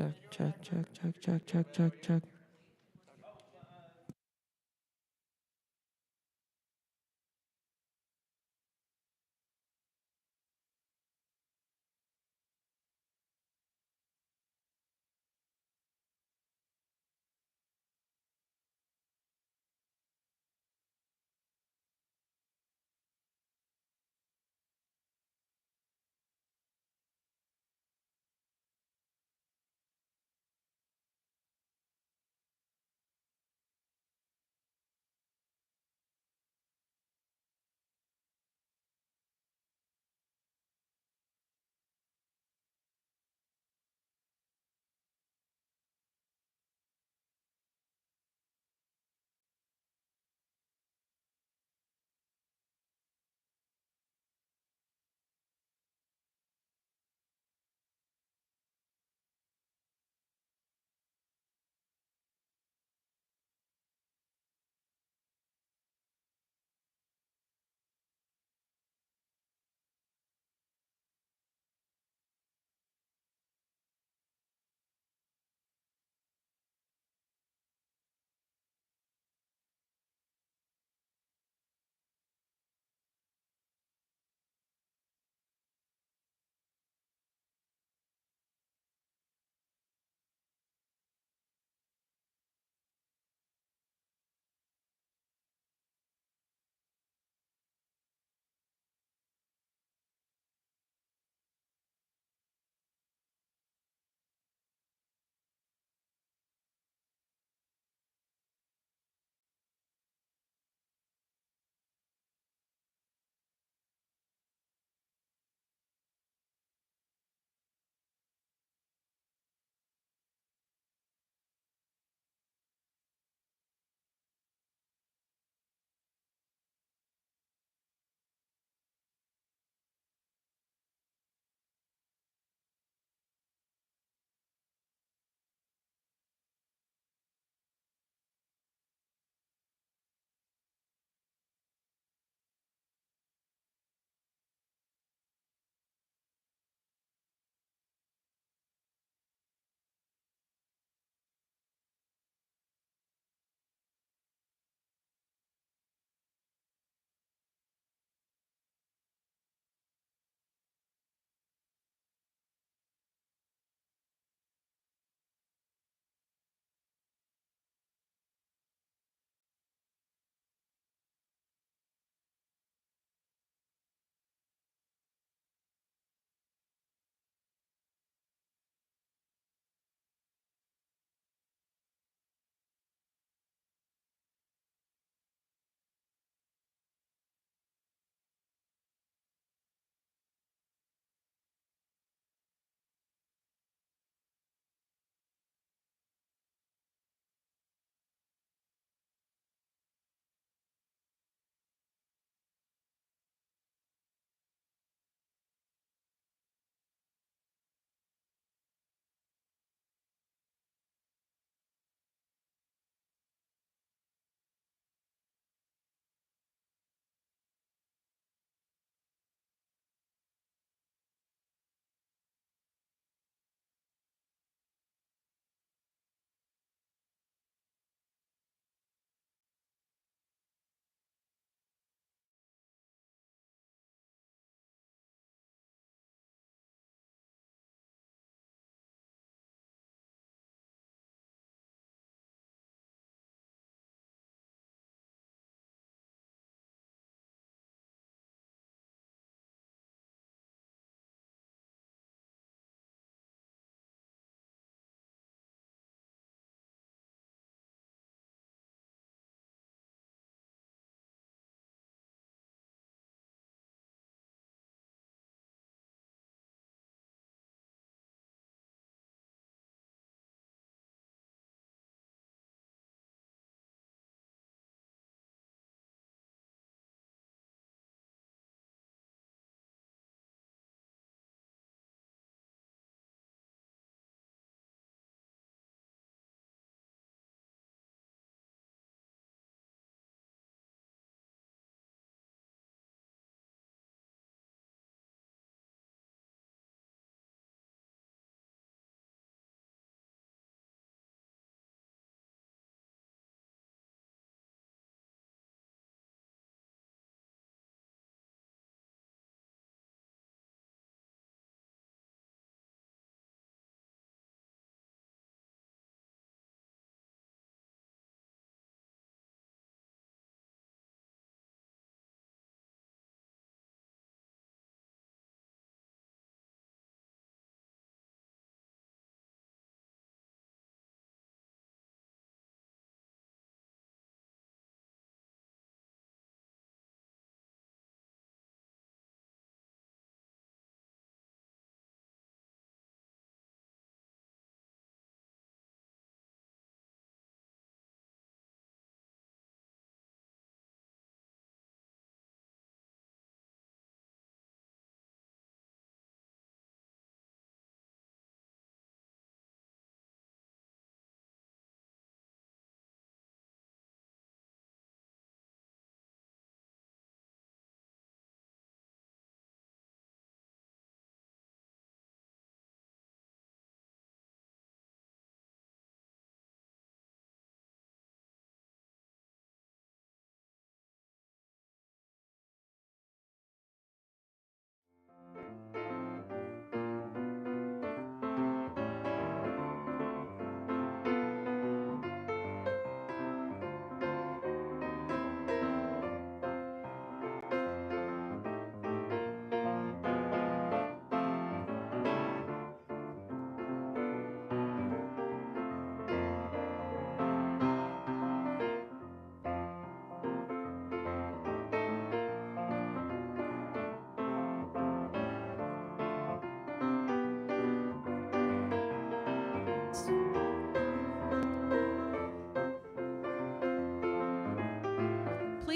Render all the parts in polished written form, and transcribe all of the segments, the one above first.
check, check, check, check, check, check, check, check.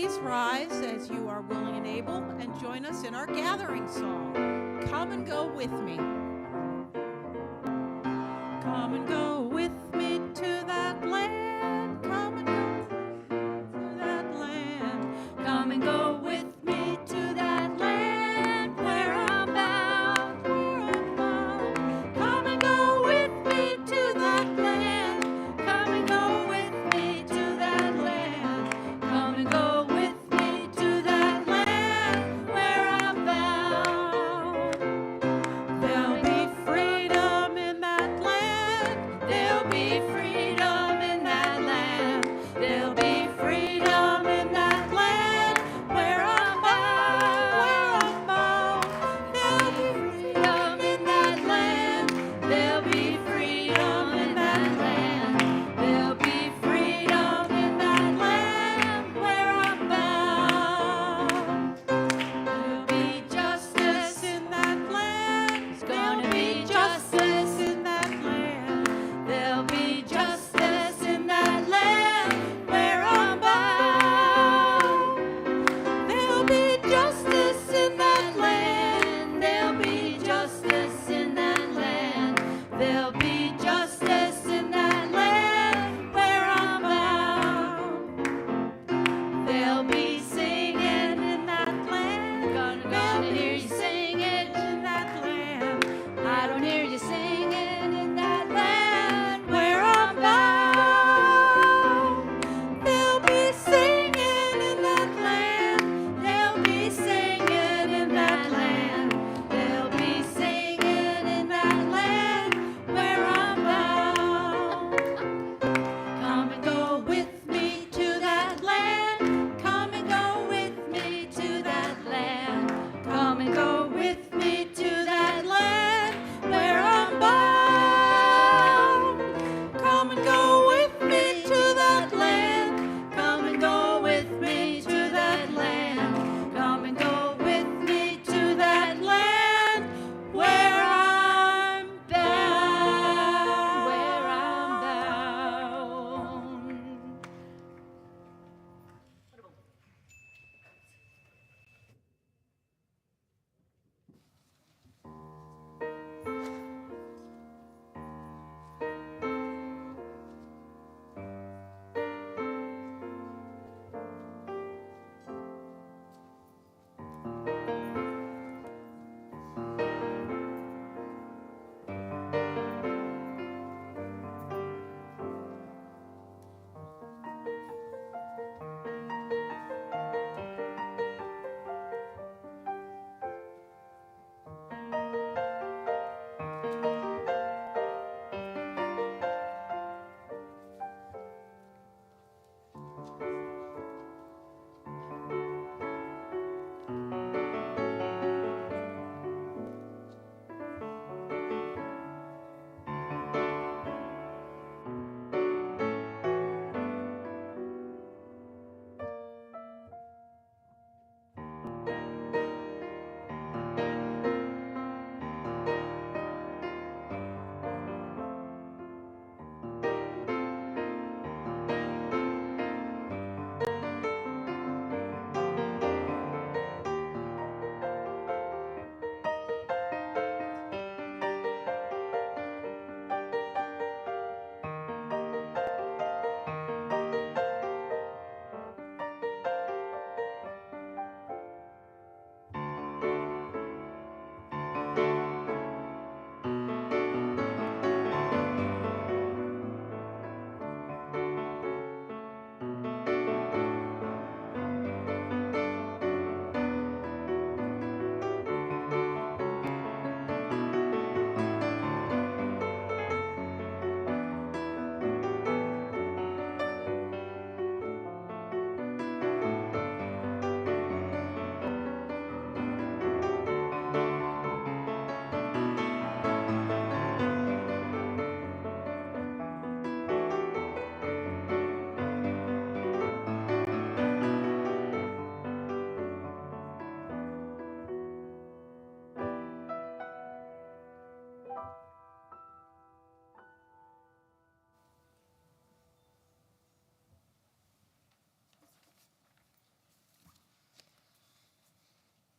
please rise as you are willing and able and join us in our gathering song. Come and go with me. Come and go with me to that land. Come and go to that land. Come and go with me to that land where I'm bound. Come and go with me to that land. Come and go with me to that land. Come and go with me to that land where I'm bound. There'll be freedom in that land. There'll be freedom in that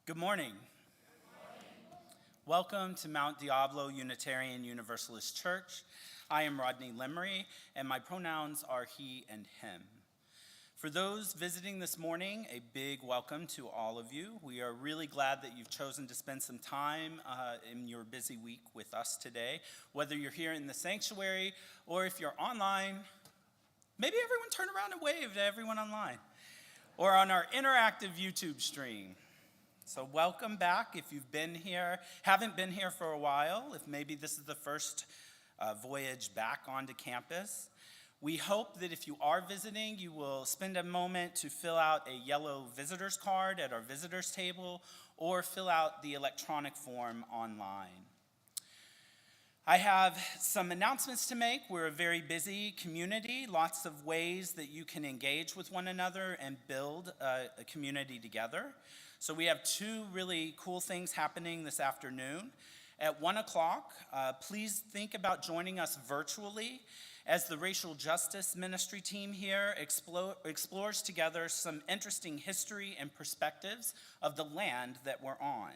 Good morning. Welcome to Mount Diablo Unitarian Universalist Church. I am Rodney Lemery, and my pronouns are he and him. For those visiting this morning, a big welcome to all of you. We are really glad that you've chosen to spend some time in your busy week with us today. Whether you're here in the sanctuary or if you're online, maybe everyone turn around and wave to everyone online, or on our interactive YouTube stream. So welcome back if you've been here, haven't been here for a while, if maybe this is the first voyage back onto campus. We hope that if you are visiting, you will spend a moment to fill out a yellow visitor's card at our visitors table or fill out the electronic form online. I have some announcements to make. We're a very busy community, lots of ways that you can engage with one another and build a community together. So we have two really cool things happening this afternoon. At 1 o'clock, please think about joining us virtually as the Racial Justice Ministry team here explores together some interesting history and perspectives of the land that we're on.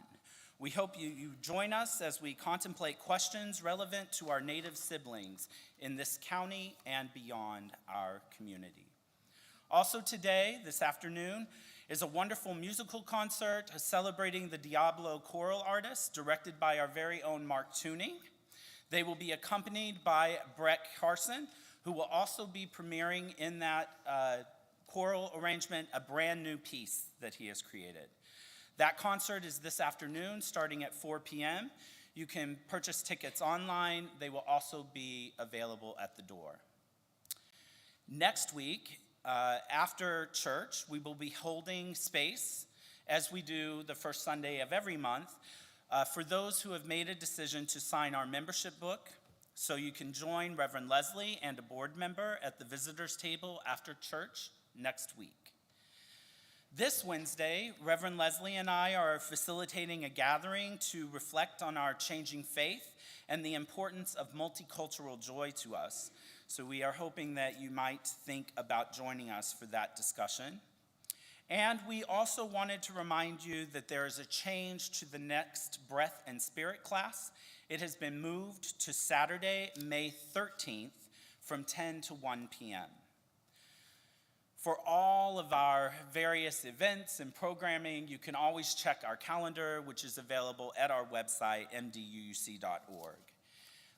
We hope you join us as we contemplate questions relevant to our Native siblings in this county and beyond our community. Also today, this afternoon, is a wonderful musical concert celebrating the Diablo choral artists directed by our very own Mark Tuning. They will be accompanied by Brett Carson, who will also be premiering in that choral arrangement a brand new piece that he has created. That concert is this afternoon starting at 4 p.m. You can purchase tickets online. They will also be available at the door. Next week, after church, we will be holding space, as we do the first Sunday of every month, for those who have made a decision to sign our membership book, so you can join Reverend Leslie and a board member at the visitors table after church next week. This Wednesday, Reverend Leslie and I are facilitating a gathering to reflect on our changing faith and the importance of multicultural joy to us. So we are hoping that you might think about joining us for that discussion. And we also wanted to remind you that there is a change to the next Breath and Spirit class. It has been moved to Saturday, May 13th from 10 to 1 p.m. For all of our various events and programming, you can always check our calendar, which is available at our website, mduuc.org.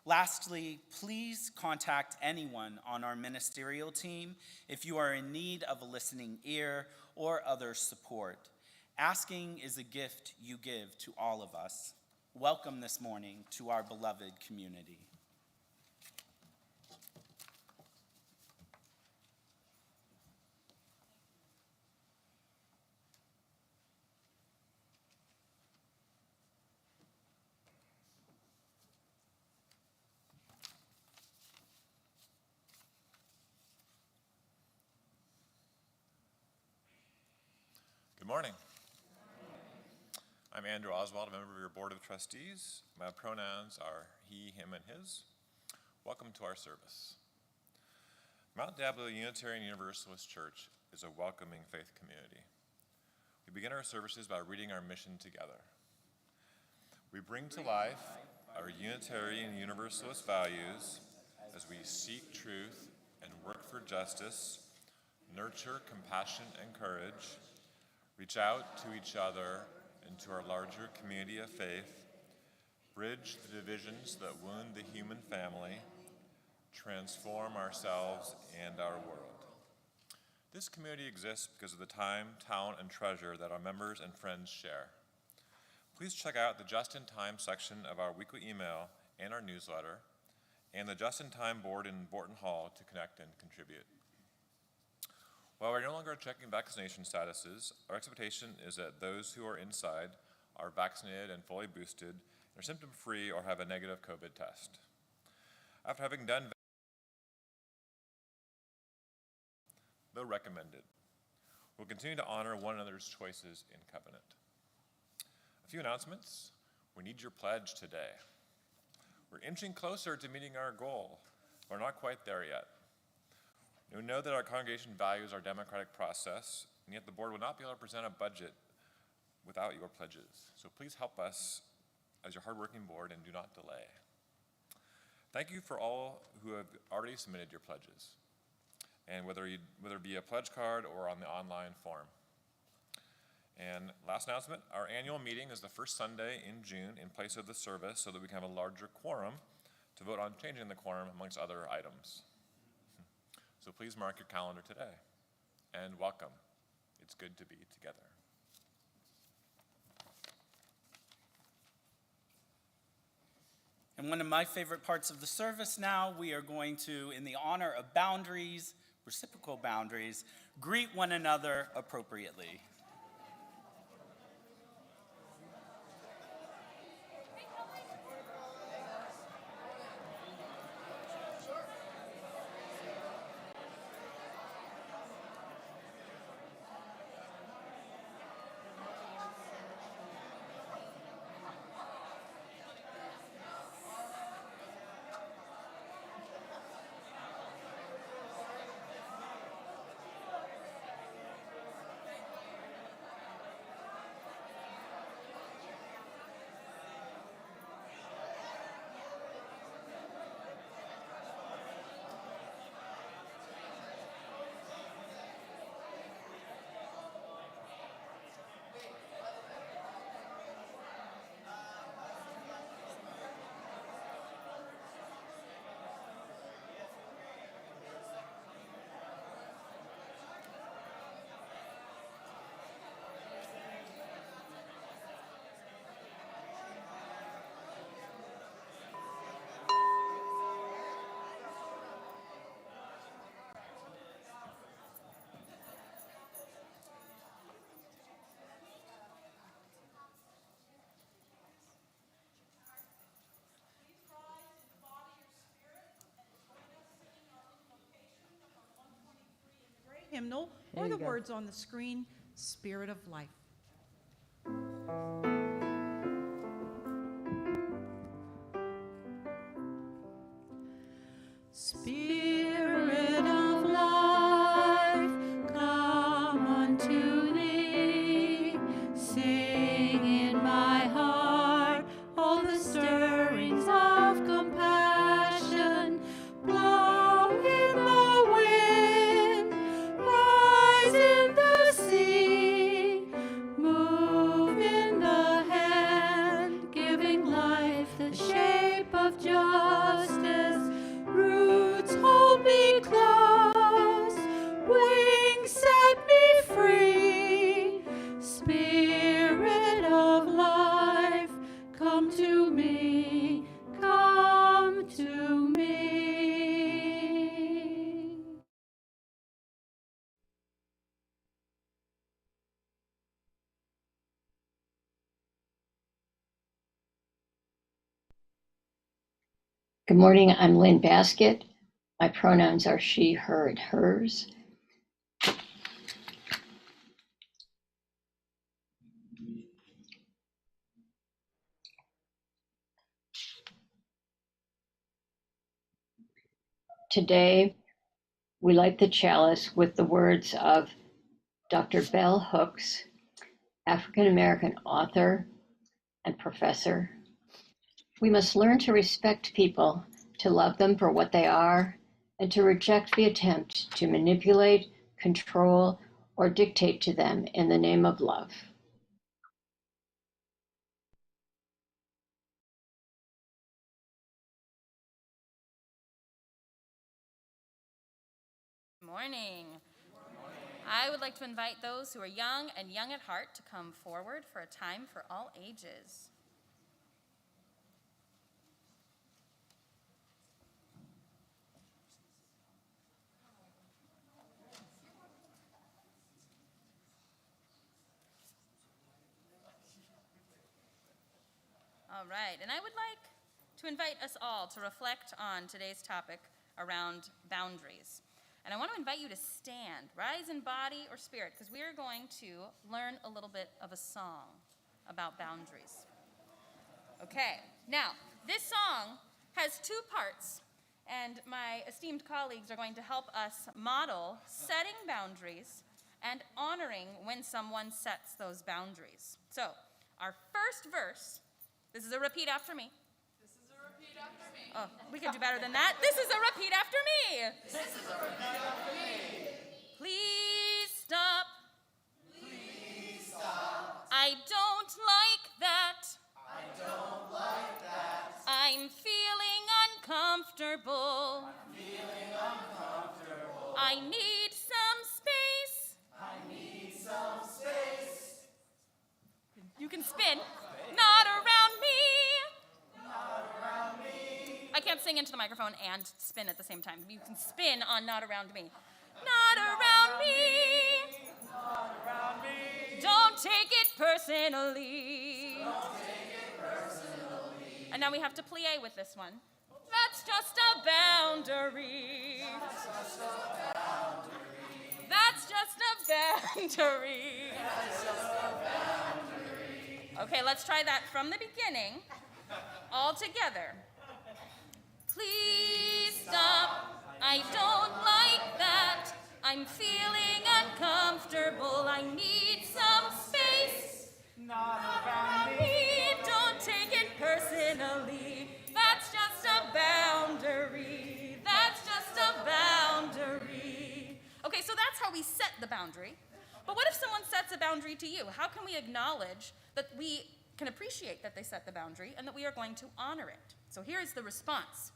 Lastly, please contact anyone on our ministerial team if you are in need of a listening ear or other support. Asking is a gift you give to all of us. Welcome this morning to our beloved community. Good morning. I'm Andrew Oswald, a member of your Board of Trustees. My pronouns are he, him, and his. Welcome to our service. Mount Diablo Unitarian Universalist Church is a welcoming faith community. We begin our services by reading our mission together. We bring to life our Unitarian Universalist values as we seek truth and work for justice, nurture compassion and courage, reach out to each other and to our larger community of faith, bridge the divisions that wound the human family, transform ourselves and our world. This community exists because of the time, talent, and treasure that our members and friends share. Please check out the Just in Time section of our weekly email and our newsletter, and the Just in Time board in Borton Hall to connect and contribute. While we're no longer checking vaccination statuses, our expectation is that those who are inside are vaccinated and fully boosted, are symptom-free, or have a negative COVID test. After having done though recommended, we'll continue to honor one another's choices in covenant. A few announcements. We need your pledge today. We're inching closer to meeting our goal. We're not quite there yet. We know that our congregation values our democratic process, and yet the board will not be able to present a budget without your pledges. So please help us as your hardworking board and do not delay. Thank you for all who have already submitted your pledges, and whether it be a pledge card or on the online form. And last announcement, our annual meeting is the first Sunday in June in place of the service so that we can have a larger quorum to vote on changing the quorum amongst other items. So please mark your calendar today, and welcome. It's good to be together. And one of my favorite parts of the service now, we are going to, in the honor of boundaries, reciprocal boundaries, greet one another appropriately. Hymnal, or the words on the screen, Spirit of Life. Spirit of life, come unto thee, sing in my heart all the stirrings of compassion, blow in the wind, rise in the sea, move in the hand, giving life the shape of justice. Roots hold me close, wings set me free. Spirit of life, come to me, come to me. Good morning, I'm Lynn Baskett. My pronouns are she, her, and hers. Today, we light the chalice with the words of Dr. Bell Hooks, African-American author and professor. We must learn to respect people, to love them for what they are, and to reject the attempt to manipulate, control, or dictate to them in the name of love. Morning. I would like to invite those who are young and young at heart to come forward for a time for all ages. All right, and I would like to invite us all to reflect on today's topic around boundaries. And I want to invite you to stand, rise in body or spirit, because we are going to learn a little bit of a song about boundaries. Okay, now, this song has two parts, and my esteemed colleagues are going to help us model setting boundaries and honoring when someone sets those boundaries. So, our first verse, this is a repeat after me. This is a repeat after me. Oh, we can do better than that. This is a repeat after me. This is a repeat after me. Please stop. Please stop. I don't like that. I don't like that. I'm feeling uncomfortable. I'm feeling uncomfortable. I need some space. I need some space. You can spin. Not around me. Not around me. I can't sing into the microphone and spin at the same time. You can spin on not around me. Not around me. Not around me. Don't take it personally. Don't take it personally. And now we have to plie with this one. That's just a boundary. That's just a boundary. That's just a boundary. That's just a boundary. Okay, let's try that from the beginning. All together. Please stop. I don't like that. I'm feeling uncomfortable. I need some space. Not around me. Me, don't take it personally. That's just a boundary. That's just a boundary. Okay, so that's how we set the boundary. But what if someone sets a boundary to you? How can we acknowledge that we can appreciate that they set the boundary and that we are going to honor it? So here is the response.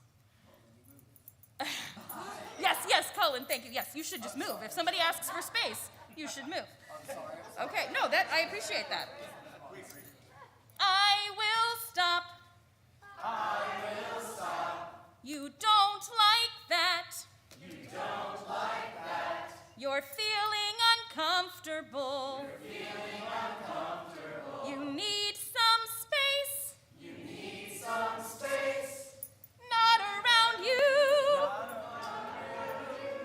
Yes, Cullen, thank you. Yes, you should just move. If somebody asks for space, you should move. Okay, no, I appreciate that. I will stop. I will stop. You don't like that. You don't like that. You're feeling uncomfortable. You're feeling uncomfortable. You need some space. You need some space. Not around you.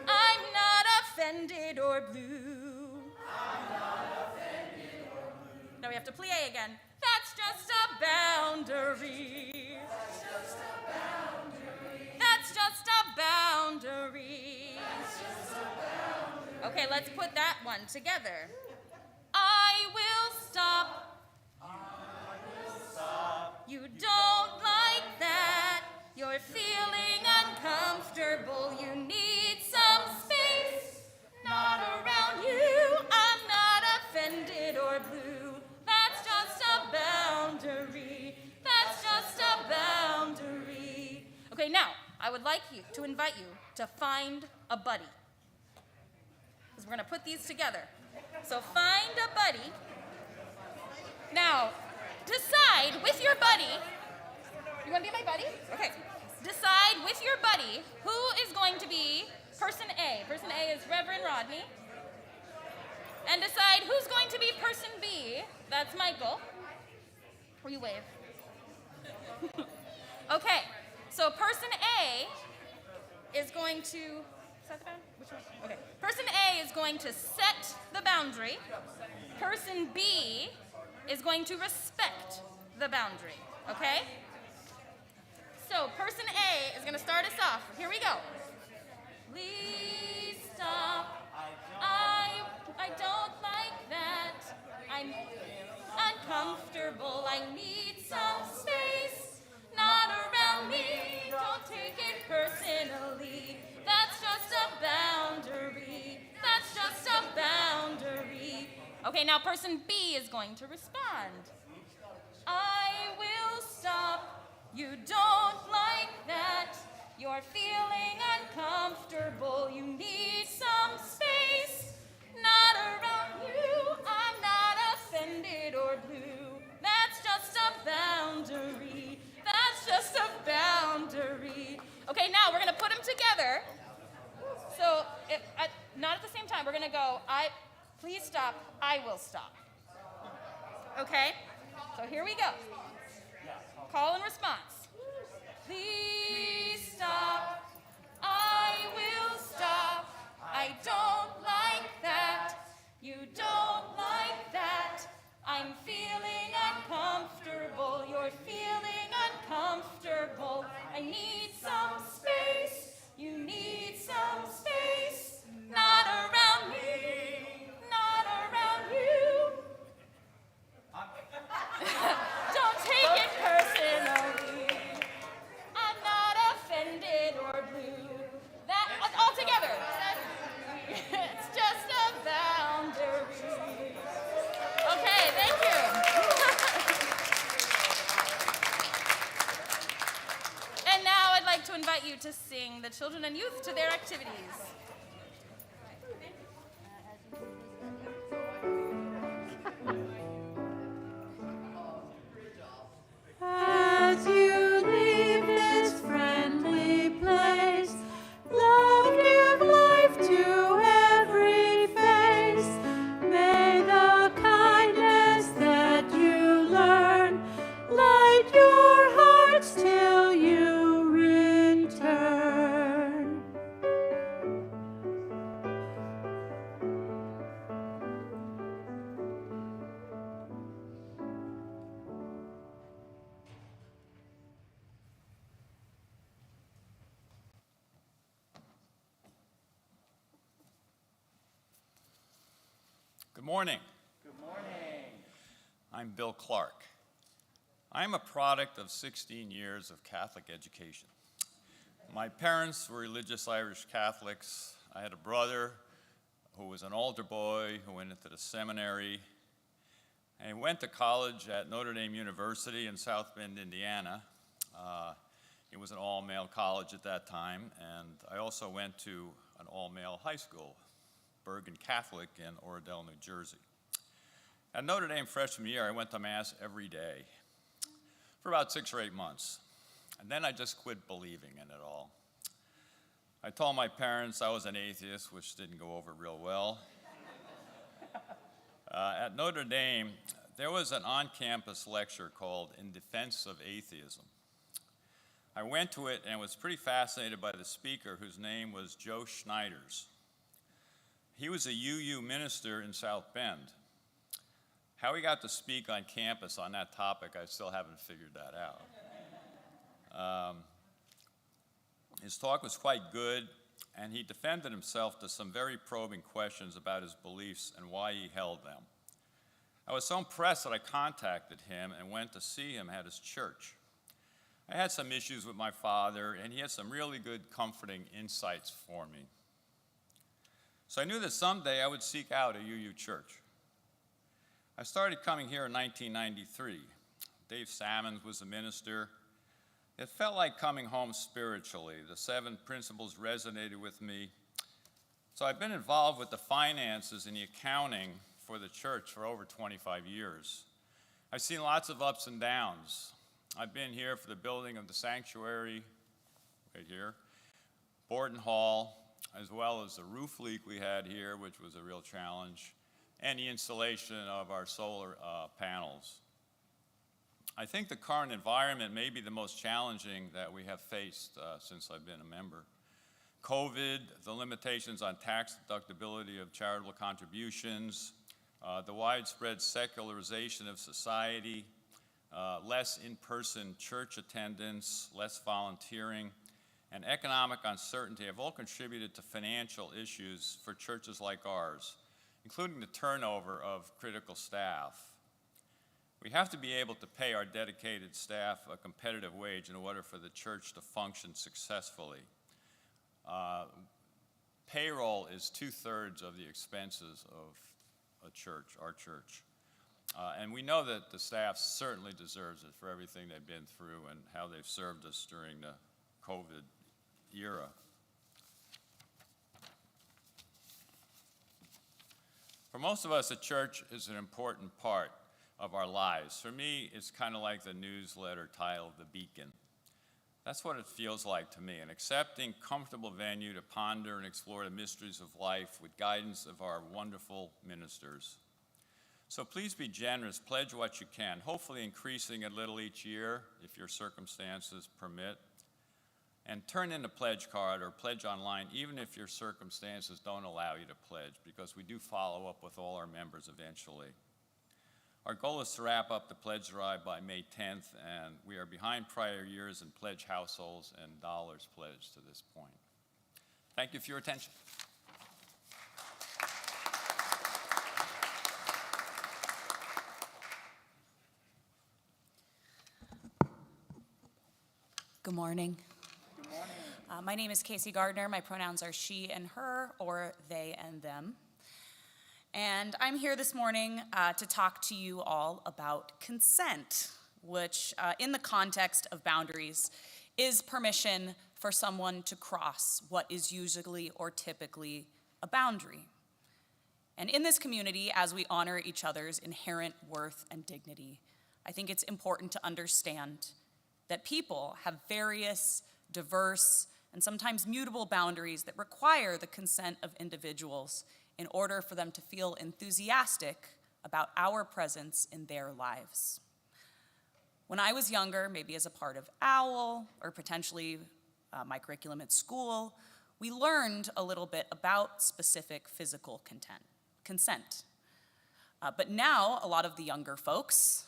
I'm not offended or blue. I'm not offended or blue. Now we have to plie again. That's just a boundary. That's just a boundary. That's just a boundary. That's just a boundary. Okay, let's put that one together. I will stop. I will stop. You don't like that. You're feeling uncomfortable. You need some space. Not around you. I'm not offended or blue. That's just a boundary. That's just a boundary. Okay, now I would like you to invite you to find a buddy. Because we're going to put these together. So find a buddy. Now, decide with your buddy. You want to be my buddy? Okay. Decide with your buddy who is going to be person A. Person A is Reverend Rodney. And decide who's going to be person B. That's Michael. Or you wave. Okay. So person A is going to... Is that the boundary? Which one? Okay. Person A is going to set the boundary. Person B is going to respect the boundary. Okay? So person A is going to start us off. Here we go. Please stop. I don't like that. I'm uncomfortable. I need some space. Not around me. Don't take it personally. That's just a boundary. That's just a boundary. Okay, now person B is going to respond. I will stop. You don't like that. You're feeling uncomfortable. You need some space. Not around you. I'm not offended or blue. That's just a boundary. That's just a boundary. Okay, now we're going to put them together. So, not at the same time. We're going to go, please stop, I will stop. Okay? So here we go. Call and response. Please stop. I will stop. I don't like that. You don't like that. I'm feeling uncomfortable. You're feeling uncomfortable. I need some space. You need some space. Not around me. invite to sing the children and youth to their activities. As you leave this friendly place, love give life to every face. May the kindness that you learn light your hearts till you return. Good morning. Good morning. I'm Bill Clark. I'm a product of 16 years of Catholic education. My parents were religious Irish Catholics. I had a brother who was an altar boy who went into the seminary. And he went to college at Notre Dame University in South Bend, Indiana. It was an all-male college at that time, and I also went to an all-male high school, Bergen Catholic in Oradell, New Jersey. At Notre Dame freshman year, I went to Mass every day for about 6 or 8 months. And then I just quit believing in it all. I told my parents I was an atheist, which didn't go over real well. At Notre Dame, there was an on-campus lecture called In Defense of Atheism. I went to it and was pretty fascinated by the speaker, whose name was Joe Schneiders. He was a UU minister in South Bend. How he got to speak on campus on that topic, I still haven't figured that out. His talk was quite good, and he defended himself to some very probing questions about his beliefs and why he held them. I was so impressed that I contacted him and went to see him at his church. I had some issues with my father, and he had some really good, comforting insights for me. So I knew that someday I would seek out a UU church. I started coming here in 1993. Dave Salmons was the minister. It felt like coming home spiritually. The 7 principles resonated with me. So I've been involved with the finances and the accounting for the church for over 25 years. I've seen lots of ups and downs. I've been here for the building of the sanctuary, right here, Borden Hall, as well as the roof leak we had here, which was a real challenge, and the installation of our solar panels. I think the current environment may be the most challenging that we have faced since I've been a member. COVID, the limitations on tax deductibility of charitable contributions, the widespread secularization of society, less in-person church attendance, less volunteering, and economic uncertainty have all contributed to financial issues for churches like ours, including the turnover of critical staff. We have to be able to pay our dedicated staff a competitive wage in order for the church to function successfully. Payroll is 2/3 of the expenses of a church, our church. And we know that the staff certainly deserves it for everything they've been through and how they've served us during the COVID era. For most of us, a church is an important part of our lives. For me, it's kind of like the newsletter titled The Beacon. That's what it feels like to me, an accepting, comfortable venue to ponder and explore the mysteries of life with guidance of our wonderful ministers. So please be generous, pledge what you can, hopefully increasing a little each year if your circumstances permit. And turn in a pledge card or pledge online, even if your circumstances don't allow you to pledge, because we do follow up with all our members eventually. Our goal is to wrap up the pledge drive by May 10th, and we are behind prior years in pledge households and dollars pledged to this point. Thank you for your attention. Good morning. Good morning. My name is Casey Gardner. My pronouns are she and her, or they and them. And I'm here this morning to talk to you all about consent, which in the context of boundaries is permission for someone to cross what is usually or typically a boundary. And in this community, as we honor each other's inherent worth and dignity, I think it's important to understand that people have various, diverse, and sometimes mutable boundaries that require the consent of individuals in order for them to feel enthusiastic about our presence in their lives. When I was younger, maybe as a part of OWL or potentially my curriculum at school, we learned a little bit about specific physical consent. But now, a lot of the younger folks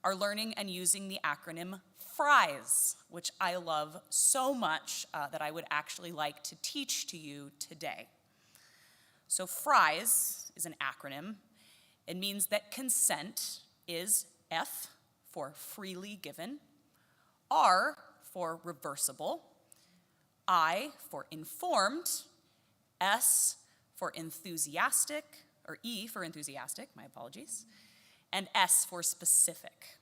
are learning and using the acronym FRIES, which I love so much that I would actually like to teach to you today. So FRIES is an acronym. It means that consent is F for freely given, R for reversible, I for informed, S for enthusiastic, or E for enthusiastic, my apologies, and S for specific.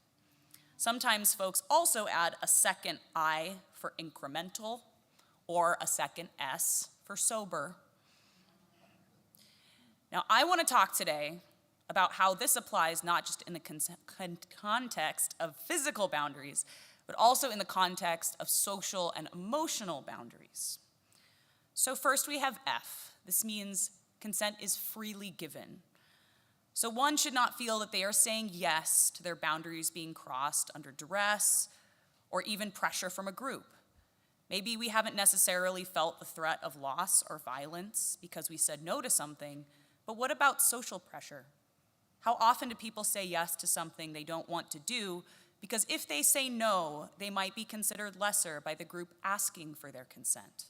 Sometimes folks also add a second I for incremental or a second S for sober. Now, I want to talk today about how this applies not just in the context of physical boundaries, but also in the context of social and emotional boundaries. So first we have F. This means consent is freely given. So one should not feel that they are saying yes to their boundaries being crossed under duress or even pressure from a group. Maybe we haven't necessarily felt the threat of loss or violence because we said no to something, but what about social pressure? How often do people say yes to something they don't want to do because if they say no, they might be considered lesser by the group asking for their consent?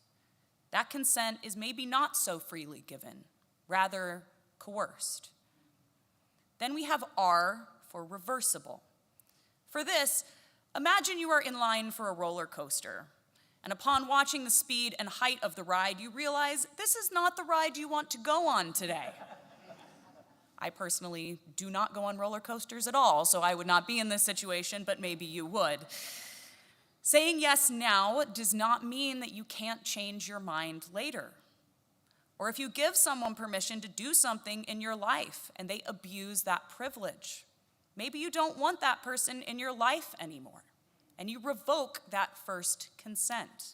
That consent is maybe not so freely given, rather coerced. Then we have R for reversible. For this, imagine you are in line for a roller coaster, and upon watching the speed and height of the ride, you realize this is not the ride you want to go on today. I personally do not go on roller coasters at all, so I would not be in this situation, but maybe you would. Saying yes now does not mean that you can't change your mind later. Or if you give someone permission to do something in your life and they abuse that privilege, maybe you don't want that person in your life anymore, and you revoke that first consent.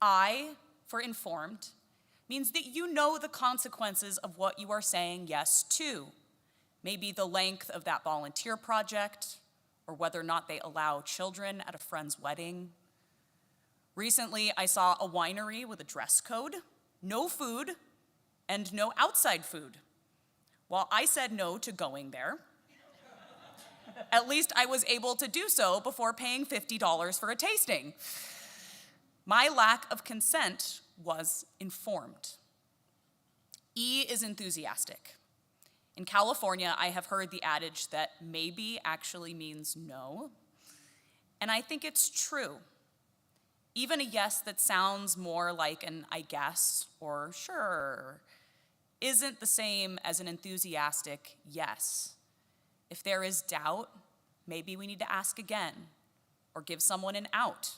I, for informed, means that you know the consequences of what you are saying yes to. Maybe the length of that volunteer project, or whether or not they allow children at a friend's wedding. Recently, I saw a winery with a dress code, no food, and no outside food. While I said no to going there, at least I was able to do so before paying $50 for a tasting. My lack of consent was informed. E is enthusiastic. In California, I have heard the adage that maybe actually means no, and I think it's true. Even a yes that sounds more like an I guess or sure isn't the same as an enthusiastic yes. If there is doubt, maybe we need to ask again or give someone an out.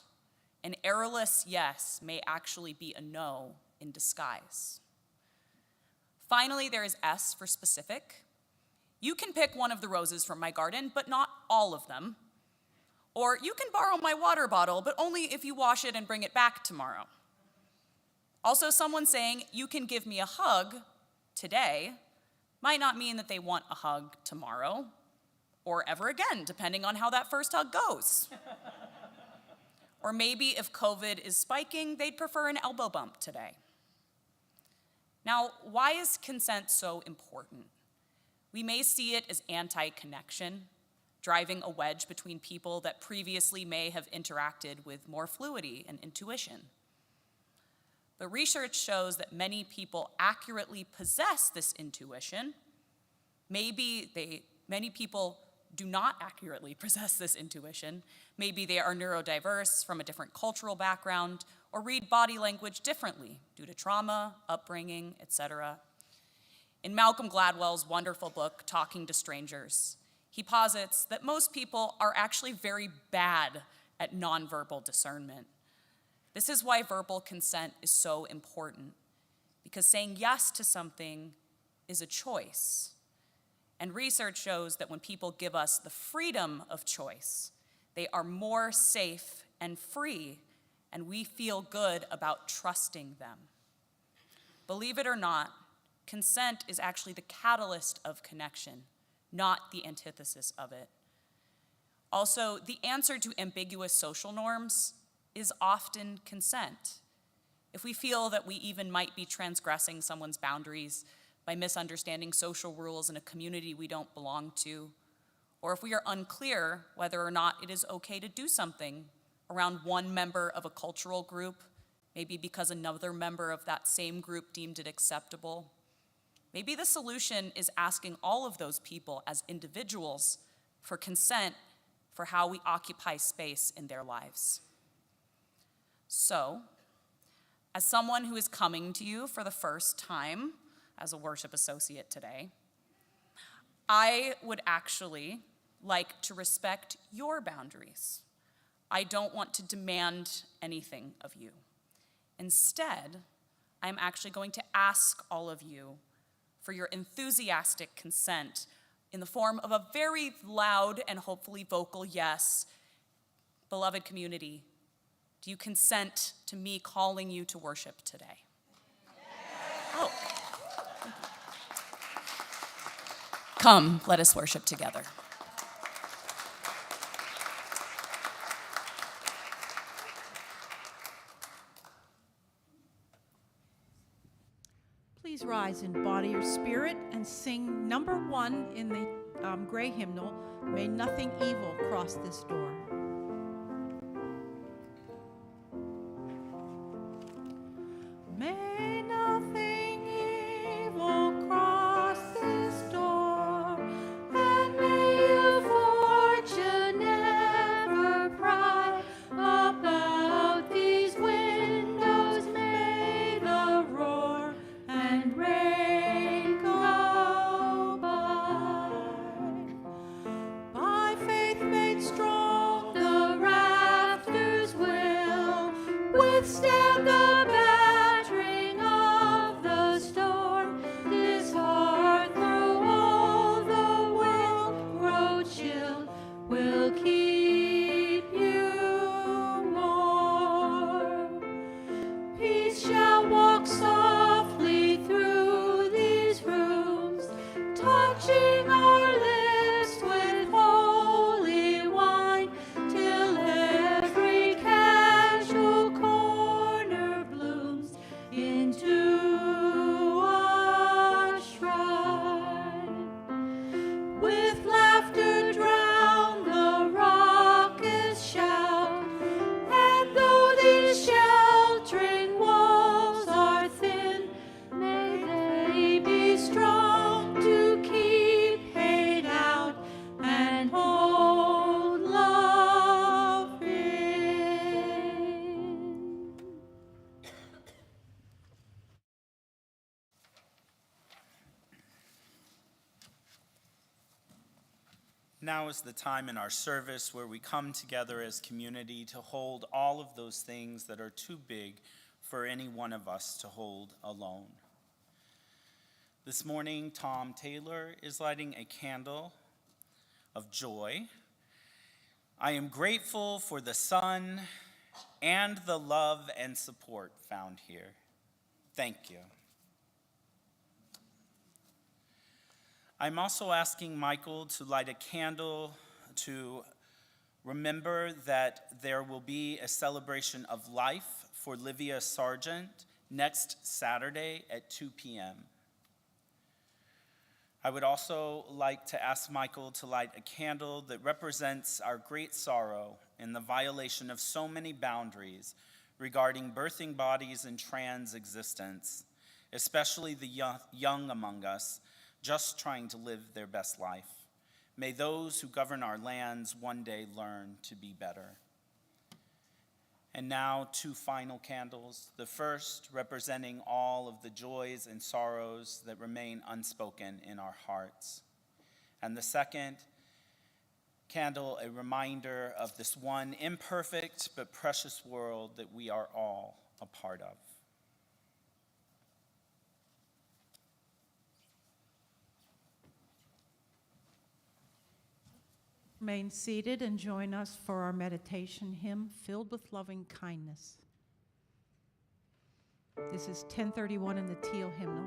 An errorless yes may actually be a no in disguise. Finally, there is S for specific. You can pick one of the roses from my garden, but not all of them. Or you can borrow my water bottle, but only if you wash it and bring it back tomorrow. Also, someone saying you can give me a hug today might not mean that they want a hug tomorrow or ever again, depending on how that first hug goes. Or maybe if COVID is spiking, they'd prefer an elbow bump today. Now, why is consent so important? We may see it as anti-connection, driving a wedge between people that previously may have interacted with more fluidity and intuition. But research shows that many people accurately possess this intuition. Many people do not accurately possess this intuition. Maybe they are neurodiverse from a different cultural background or read body language differently due to trauma, upbringing, etc. In Malcolm Gladwell's wonderful book, Talking to Strangers, he posits that most people are actually very bad at nonverbal discernment. This is why verbal consent is so important, because saying yes to something is a choice. And research shows that when people give us the freedom of choice, they are more safe and free, and we feel good about trusting them. Believe it or not, consent is actually the catalyst of connection, not the antithesis of it. Also, the answer to ambiguous social norms is often consent. If we feel that we even might be transgressing someone's boundaries by misunderstanding social rules in a community we don't belong to, or if we are unclear whether or not it is okay to do something around one member of a cultural group, maybe because another member of that same group deemed it acceptable, maybe the solution is asking all of those people as individuals for consent for how we occupy space in their lives. So, as someone who is coming to you for the first time as a worship associate today, I would actually like to respect your boundaries. I don't want to demand anything of you. Instead, I'm actually going to ask all of you for your enthusiastic consent in the form of a very loud and hopefully vocal yes. Beloved community, do you consent to me calling you to worship today? Oh. Come, let us worship together. Please rise in body or spirit and sing number 1 in the gray hymnal, May Nothing Evil Cross This Door. May nothing evil cross this door, and may your fortune never pry about these windows. May the roar and rain go by. By faith made strong, the rafters will withstand the battering of the storm. This heart through all the world grow chill will keep you warm. Peace shall walk softly through these rooms, touching our lips with holy wine, till every casual corner blooms into a shrine. With laughter drown the raucous shout, and though these sheltering walls are thin, may they be strong to keep hate out and hold love in. Now is the time in our service where we come together as community to hold all of those things that are too big for any one of us to hold alone. This morning, Tom Taylor is lighting a candle of joy. I am grateful for the sun and the love and support found here. Thank you. I'm also asking Michael to light a candle to remember that there will be a celebration of life for Livia Sargent next Saturday at 2 p.m. I would also like to ask Michael to light a candle that represents our great sorrow in the violation of so many boundaries regarding birthing bodies and trans existence, especially the young among us, just trying to live their best life. May those who govern our lands one day learn to be better. And now 2 final candles, the first representing all of the joys and sorrows that remain unspoken in our hearts. And the second candle a reminder of this one imperfect but precious world that we are all a part of. Remain seated and join us for our meditation hymn, Filled with Loving Kindness. This is 1031 in the Teal Hymnal.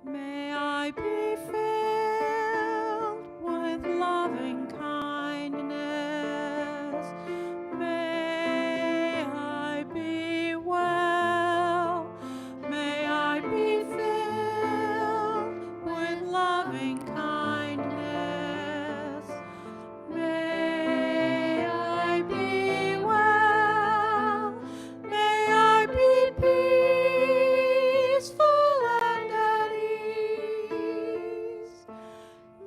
May I be filled with loving kindness. May I be well. May I be filled with loving kindness. May I be well. May I be peaceful and at ease.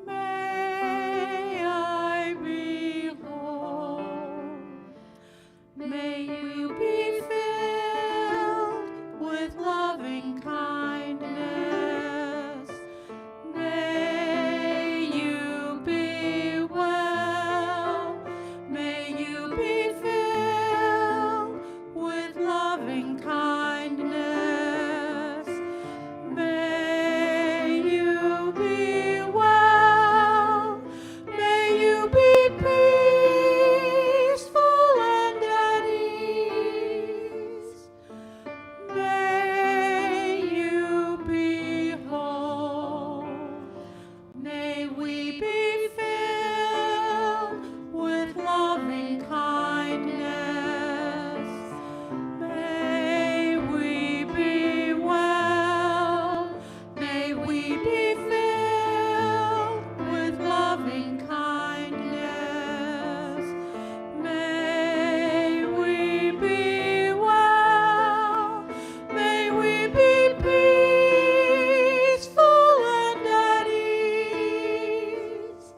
May I be whole. May you be filled with loving kindness. May you be well. May you be filled with loving kindness. May you be well. May you be peaceful and at ease. May you be whole. May we be filled with loving kindness. May we be well. May we be filled with loving kindness. May we be well. May we be peaceful and at ease.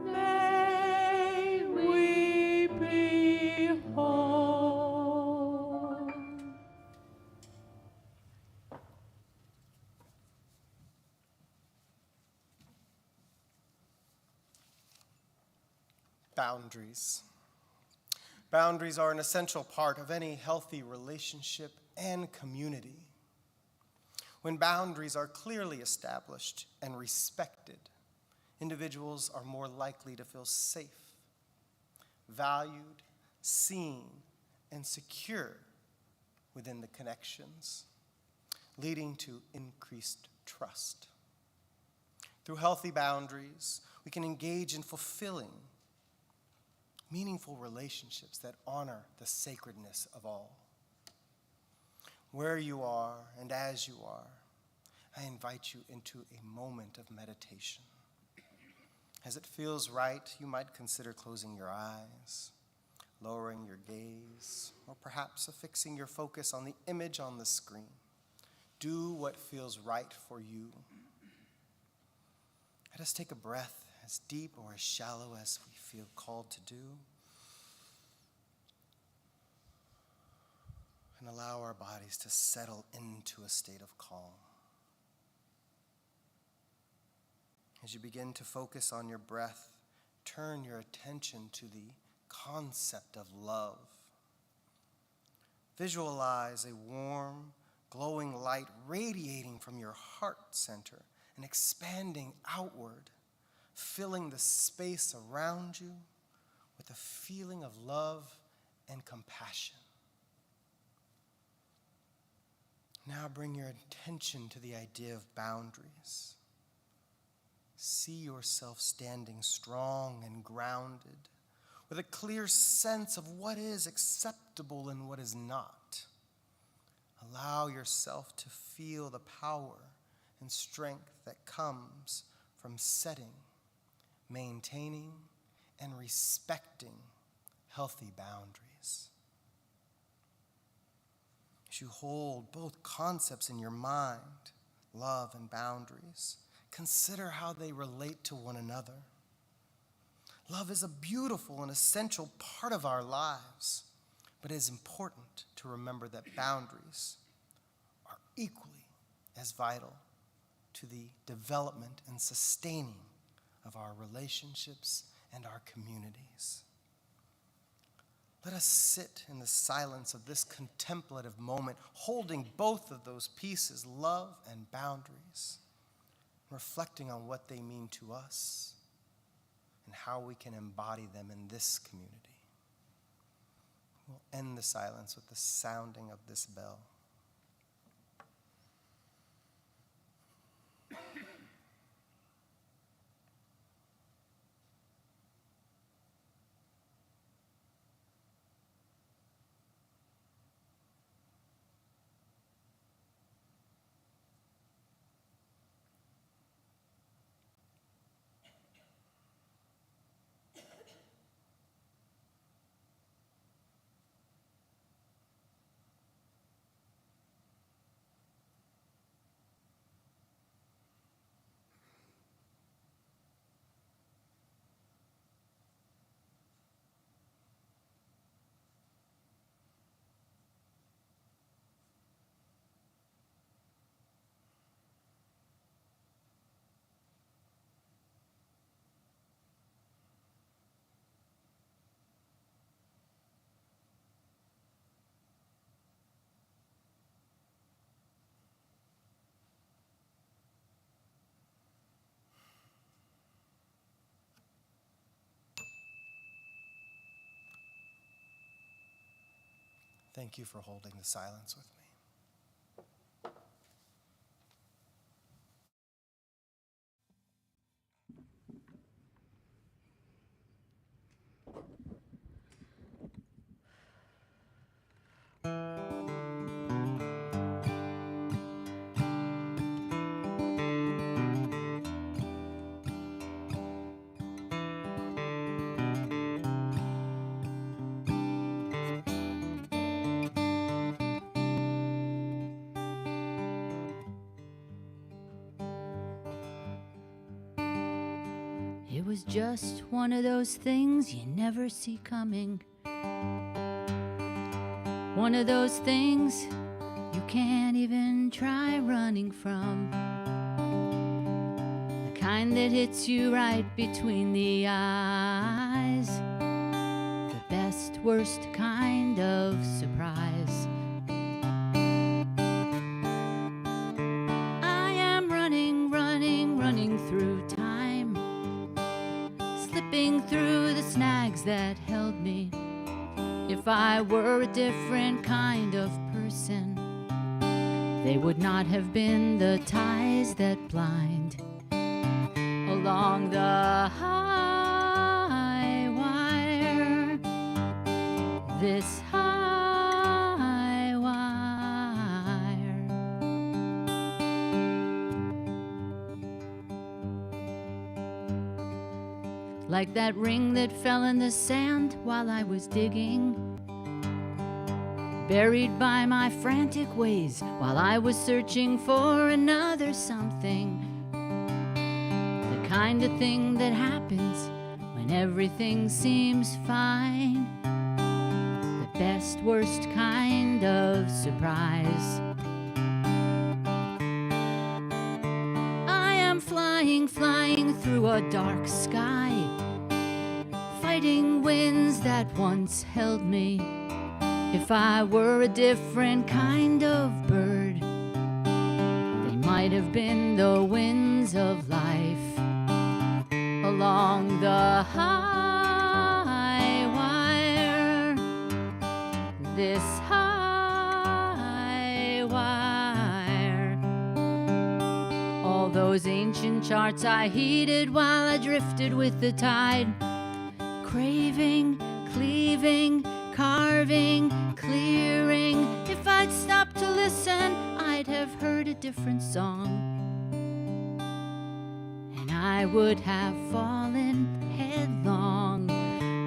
May we be whole. Boundaries. Boundaries are an essential part of any healthy relationship and community. When boundaries are clearly established and respected, individuals are more likely to feel safe, valued, seen, and secure within the connections, leading to increased trust. Through healthy boundaries, we can engage in fulfilling meaningful relationships that honor the sacredness of all. Where you are and as you are, I invite you into a moment of meditation. As it feels right, you might consider closing your eyes, lowering your gaze, or perhaps affixing your focus on the image on the screen. Do what feels right for you. Let us take a breath as deep or as shallow as we feel called to do, and allow our bodies to settle into a state of calm. As you begin to focus on your breath, turn your attention to the concept of love. Visualize a warm, glowing light radiating from your heart center and expanding outward, filling the space around you with a feeling of love and compassion. Now bring your attention to the idea of boundaries. See yourself standing strong and grounded, with a clear sense of what is acceptable and what is not. Allow yourself to feel the power and strength that comes from setting, maintaining, and respecting healthy boundaries. As you hold both concepts in your mind, love and boundaries, consider how they relate to one another. Love is a beautiful and essential part of our lives. But it is important to remember that boundaries are equally as vital to the development and sustaining of our relationships and our communities. Let us sit in the silence of this contemplative moment, holding both of those pieces, love and boundaries, reflecting on what they mean to us and how we can embody them in this community. We'll end the silence with the sounding of this bell. Thank you for holding the silence with me. It was just one of those things you never see coming. One of those things you can't even try running from. The kind that hits you right between the eyes. The best, worst kind of surprise. I am running, running, running through time. Slipping through the snags that held me. If I were a different kind of person, they would not have been the ties that blind along the high wire. This high wire. Like that ring that fell in the sand while I was digging, buried by my frantic ways while I was searching for another something. The kind of thing that happens when everything seems fine. The best, worst kind of surprise. I am flying, flying through a dark sky, fighting winds that once held me. If I were a different kind of bird, they might have been the winds of life along the high wire. This high wire. All those ancient charts I heeded while I drifted with the tide. Craving, cleaving, carving, clearing. If I'd stopped to listen, I'd have heard a different song. And I would have fallen headlong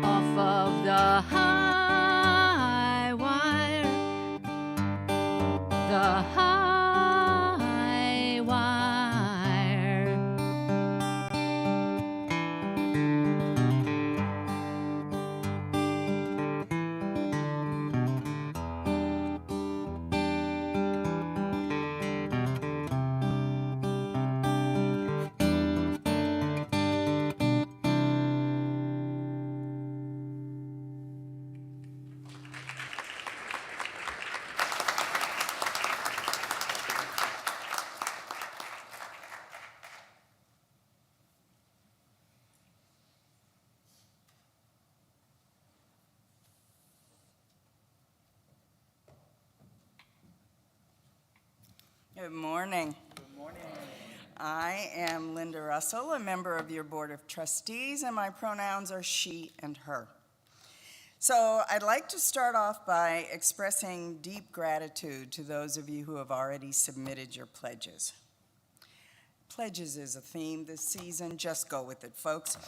off of the high wire. The high wire. Good morning. Good morning. I am Linda Russell, a member of your Board of Trustees, and my pronouns are she and her. So I'd like to start off by expressing deep gratitude to those of you who have already submitted your pledges. Pledges is a theme this season. Just go with it, folks.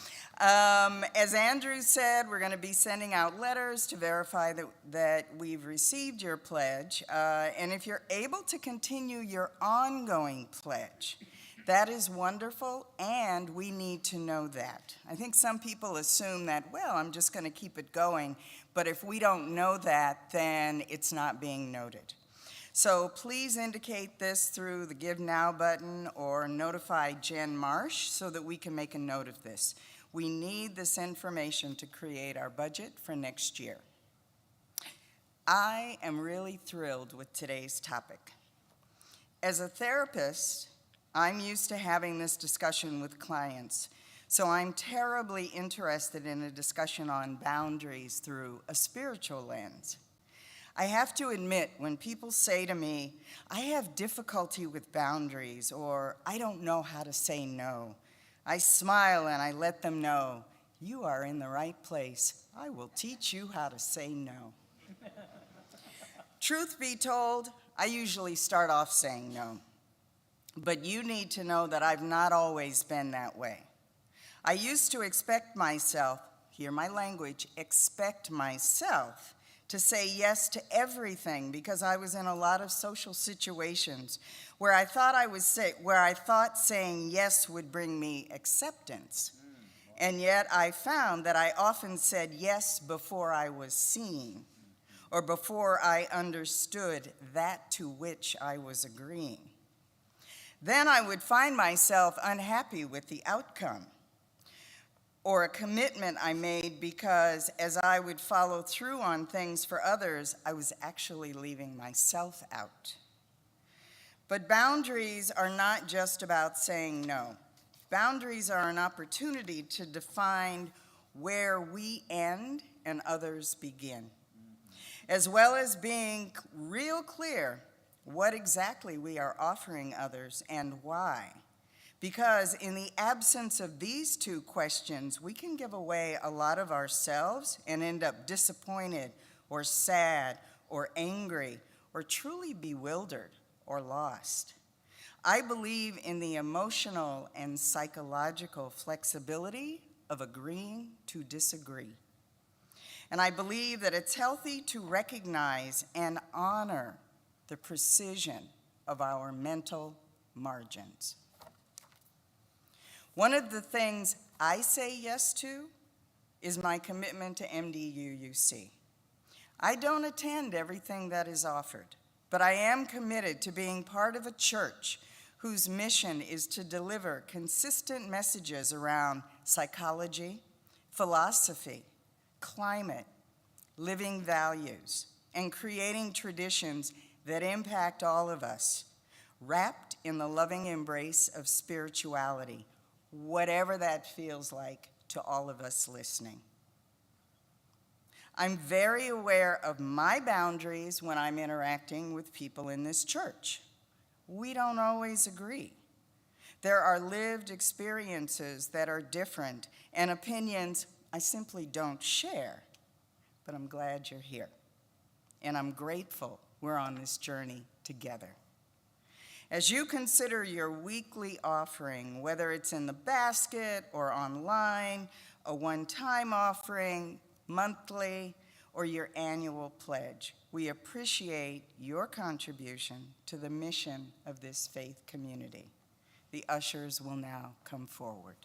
As Andrew said, we're going to be sending out letters to verify that we've received your pledge. And if you're able to continue your ongoing pledge, that is wonderful, and we need to know that. I think some people assume that, well, I'm just going to keep it going, but if we don't know that, then it's not being noted. So please indicate this through the Give Now button or notify Jen Marsh so that we can make a note of this. We need this information to create our budget for next year. I am really thrilled with today's topic. As a therapist, I'm used to having this discussion with clients, so I'm terribly interested in a discussion on boundaries through a spiritual lens. I have to admit, when people say to me, I have difficulty with boundaries, or I don't know how to say no, I smile and I let them know, you are in the right place. I will teach you how to say no. Truth be told, I usually start off saying no. But you need to know that I've not always been that way. I used to expect myself, hear my language, expect myself to say yes to everything because I was in a lot of social situations where I thought saying yes would bring me acceptance. And yet I found that I often said yes before I was seen or before I understood that to which I was agreeing. Then I would find myself unhappy with the outcome or a commitment I made because as I would follow through on things for others, I was actually leaving myself out. But boundaries are not just about saying no. Boundaries are an opportunity to define where we end and others begin, as well as being real clear what exactly we are offering others and why. Because in the absence of these two questions, we can give away a lot of ourselves and end up disappointed or sad or angry or truly bewildered or lost. I believe in the emotional and psychological flexibility of agreeing to disagree. And I believe that it's healthy to recognize and honor the precision of our mental margins. One of the things I say yes to is my commitment to MDUUC. I don't attend everything that is offered, but I am committed to being part of a church whose mission is to deliver consistent messages around psychology, philosophy, climate, living values, and creating traditions that impact all of us, wrapped in the loving embrace of spirituality, whatever that feels like to all of us listening. I'm very aware of my boundaries when I'm interacting with people in this church. We don't always agree. There are lived experiences that are different and opinions I simply don't share, but I'm glad you're here. And I'm grateful we're on this journey together. As you consider your weekly offering, whether it's in the basket or online, a one-time offering, monthly, or your annual pledge, we appreciate your contribution to the mission of this faith community. The ushers will now come forward.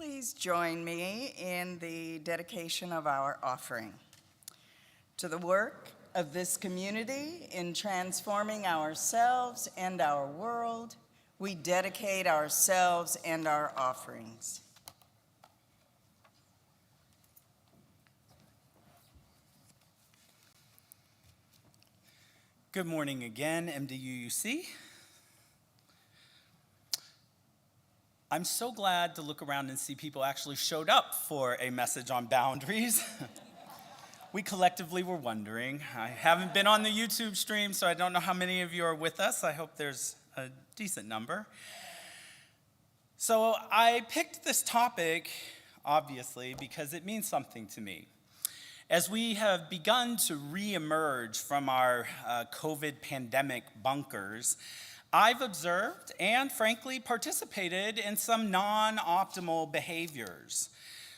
Please join me in the dedication of our offering. To the work of this community in transforming ourselves and our world, we dedicate ourselves and our offerings. Good morning again, MDUUC. I'm so glad to look around and see people actually showed up for a message on boundaries. We collectively were wondering. I haven't been on the YouTube stream, so I don't know how many of you are with us. I hope there's a decent number. So I picked this topic, obviously, because it means something to me. As we have begun to re-emerge from our COVID pandemic bunkers, I've observed and frankly participated in some non-optimal behaviors.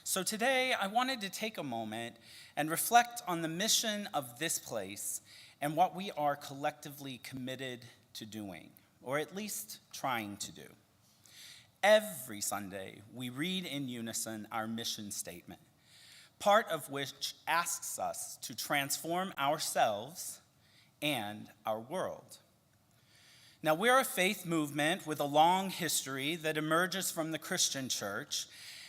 So today I wanted to take a moment and reflect on the mission of this place and what we are collectively committed to doing, or at least trying to do. Every Sunday, we read in unison our mission statement, part of which asks us to transform ourselves and our world. Now, we're a faith movement with a long history that emerges from the Christian church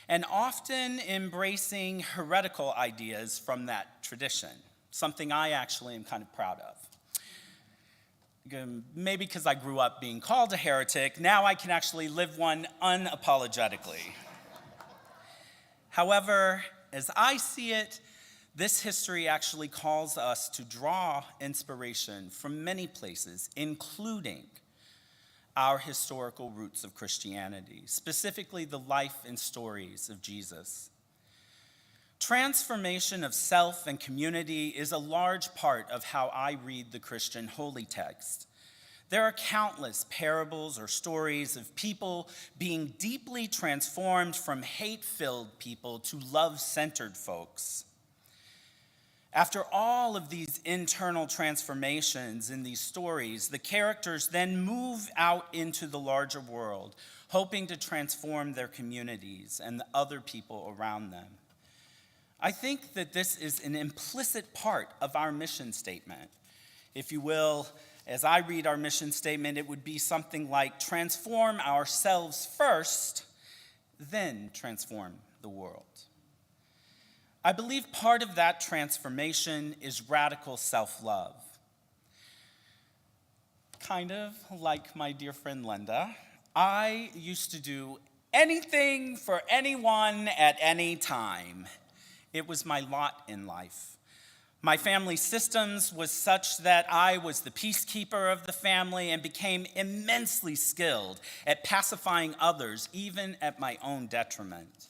and often embracing heretical ideas from that tradition, something I actually am kind of proud of. Maybe because I grew up being called a heretic, now I can actually live one unapologetically. However, as I see it, this history actually calls us to draw inspiration from many places, including our historical roots of Christianity, specifically the life and stories of Jesus. Transformation of self and community is a large part of how I read the Christian holy text. There are countless parables or stories of people being deeply transformed from hate-filled people to love-centered folks. After all of these internal transformations in these stories, the characters then move out into the larger world, hoping to transform their communities and the other people around them. I think that this is an implicit part of our mission statement. If you will, as I read our mission statement, it would be something like transform ourselves first, then transform the world. I believe part of that transformation is radical self-love. Kind of like my dear friend Linda, I used to do anything for anyone at any time. It was my lot in life. My family systems was such that I was the peacekeeper of the family and became immensely skilled at pacifying others, even at my own detriment.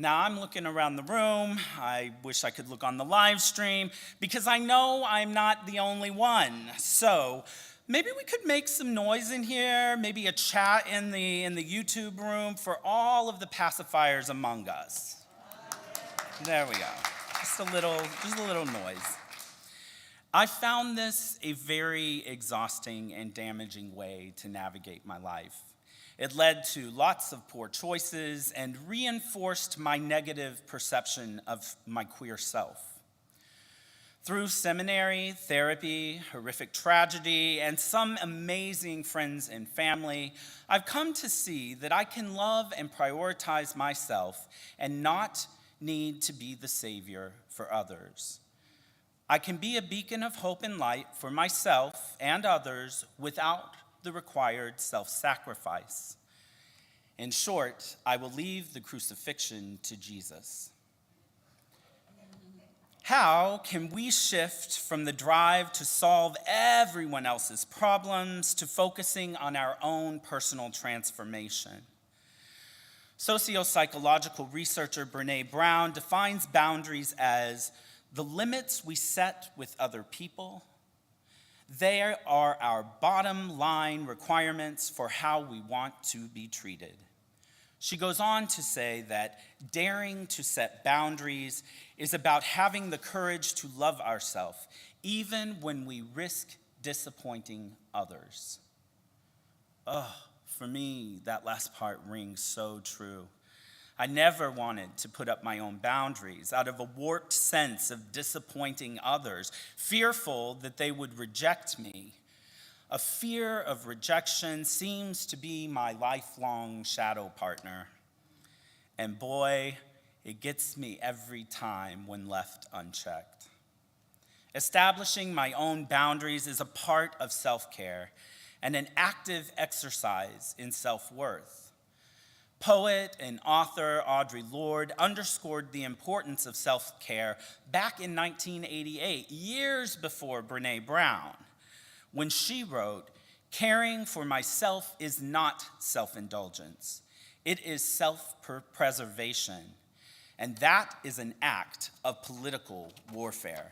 Now I'm looking around the room. I wish I could look on the live stream because I know I'm not the only one. So maybe we could make some noise in here, maybe a chat in the YouTube room for all of the pacifiers among us. There we go. Just a little noise. I found this a very exhausting and damaging way to navigate my life. It led to lots of poor choices and reinforced my negative perception of my queer self. Through seminary, therapy, horrific tragedy, and some amazing friends and family, I've come to see that I can love and prioritize myself and not need to be the savior for others. I can be a beacon of hope and light for myself and others without the required self-sacrifice. In short, I will leave the crucifixion to Jesus. How can we shift from the drive to solve everyone else's problems to focusing on our own personal transformation? Socio-psychological researcher Brene Brown defines boundaries as the limits we set with other people. They are our bottom line requirements for how we want to be treated. She goes on to say that daring to set boundaries is about having the courage to love ourselves, even when we risk disappointing others. For me, that last part rings so true. I never wanted to put up my own boundaries out of a warped sense of disappointing others, fearful that they would reject me. A fear of rejection seems to be my lifelong shadow partner. And boy, it gets me every time when left unchecked. Establishing my own boundaries is a part of self-care and an active exercise in self-worth. Poet and author Audre Lorde underscored the importance of self-care back in 1988, years before Brené Brown, when she wrote, "Caring for myself is not self-indulgence. It is self-preservation, and that is an act of political warfare."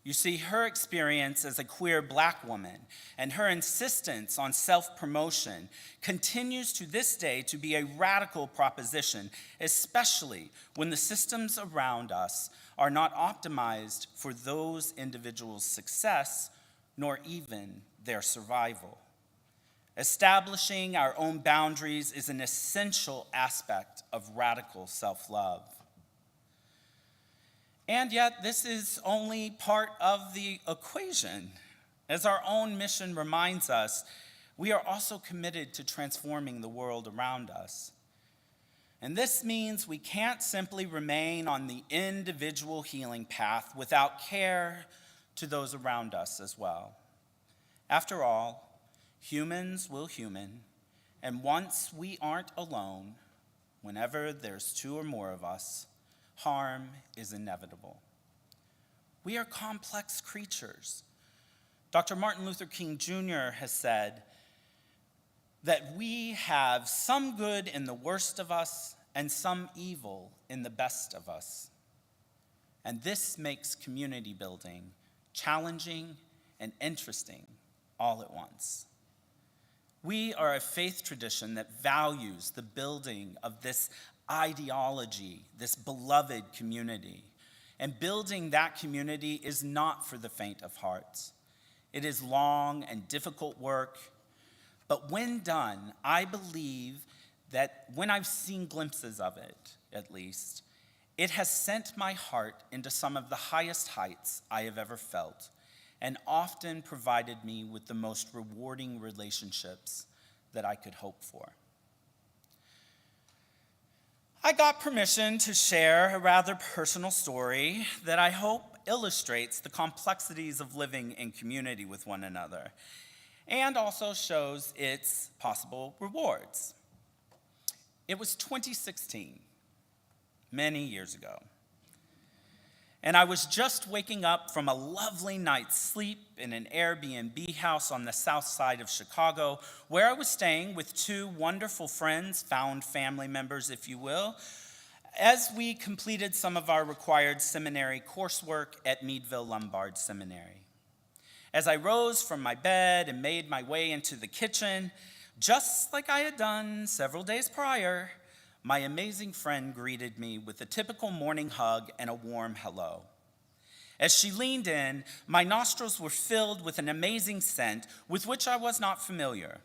You see, her experience as a queer Black woman and her insistence on self-promotion continues to this day to be a radical proposition, especially when the systems around us are not optimized for those individuals' success, nor even their survival. Establishing our own boundaries is an essential aspect of radical self-love. And yet, this is only part of the equation. As our own mission reminds us, we are also committed to transforming the world around us. And this means we can't simply remain on the individual healing path without care to those around us as well. After all, humans will human, and once we aren't alone, whenever there's two or more of us, harm is inevitable. We are complex creatures. Dr. Martin Luther King Jr. has said that we have some good in the worst of us and some evil in the best of us. And this makes community building challenging and interesting all at once. We are a faith tradition that values the building of this ideology, this beloved community. And building that community is not for the faint of heart. It is long and difficult work, but when done, I believe that when I've seen glimpses of it, at least, it has sent my heart into some of the highest heights I have ever felt, and often provided me with the most rewarding relationships that I could hope for. I got permission to share a rather personal story that I hope illustrates the complexities of living in community with one another, and also shows its possible rewards. It was 2016, many years ago, and I was just waking up from a lovely night's sleep in an Airbnb house on the south side of Chicago, where I was staying with two wonderful friends, found family members, if you will, as we completed some of our required seminary coursework at Meadville Lombard Seminary. As I rose from my bed and made my way into the kitchen, just like I had done several days prior, my amazing friend greeted me with a typical morning hug and a warm hello. As she leaned in, my nostrils were filled with an amazing scent with which I was not familiar.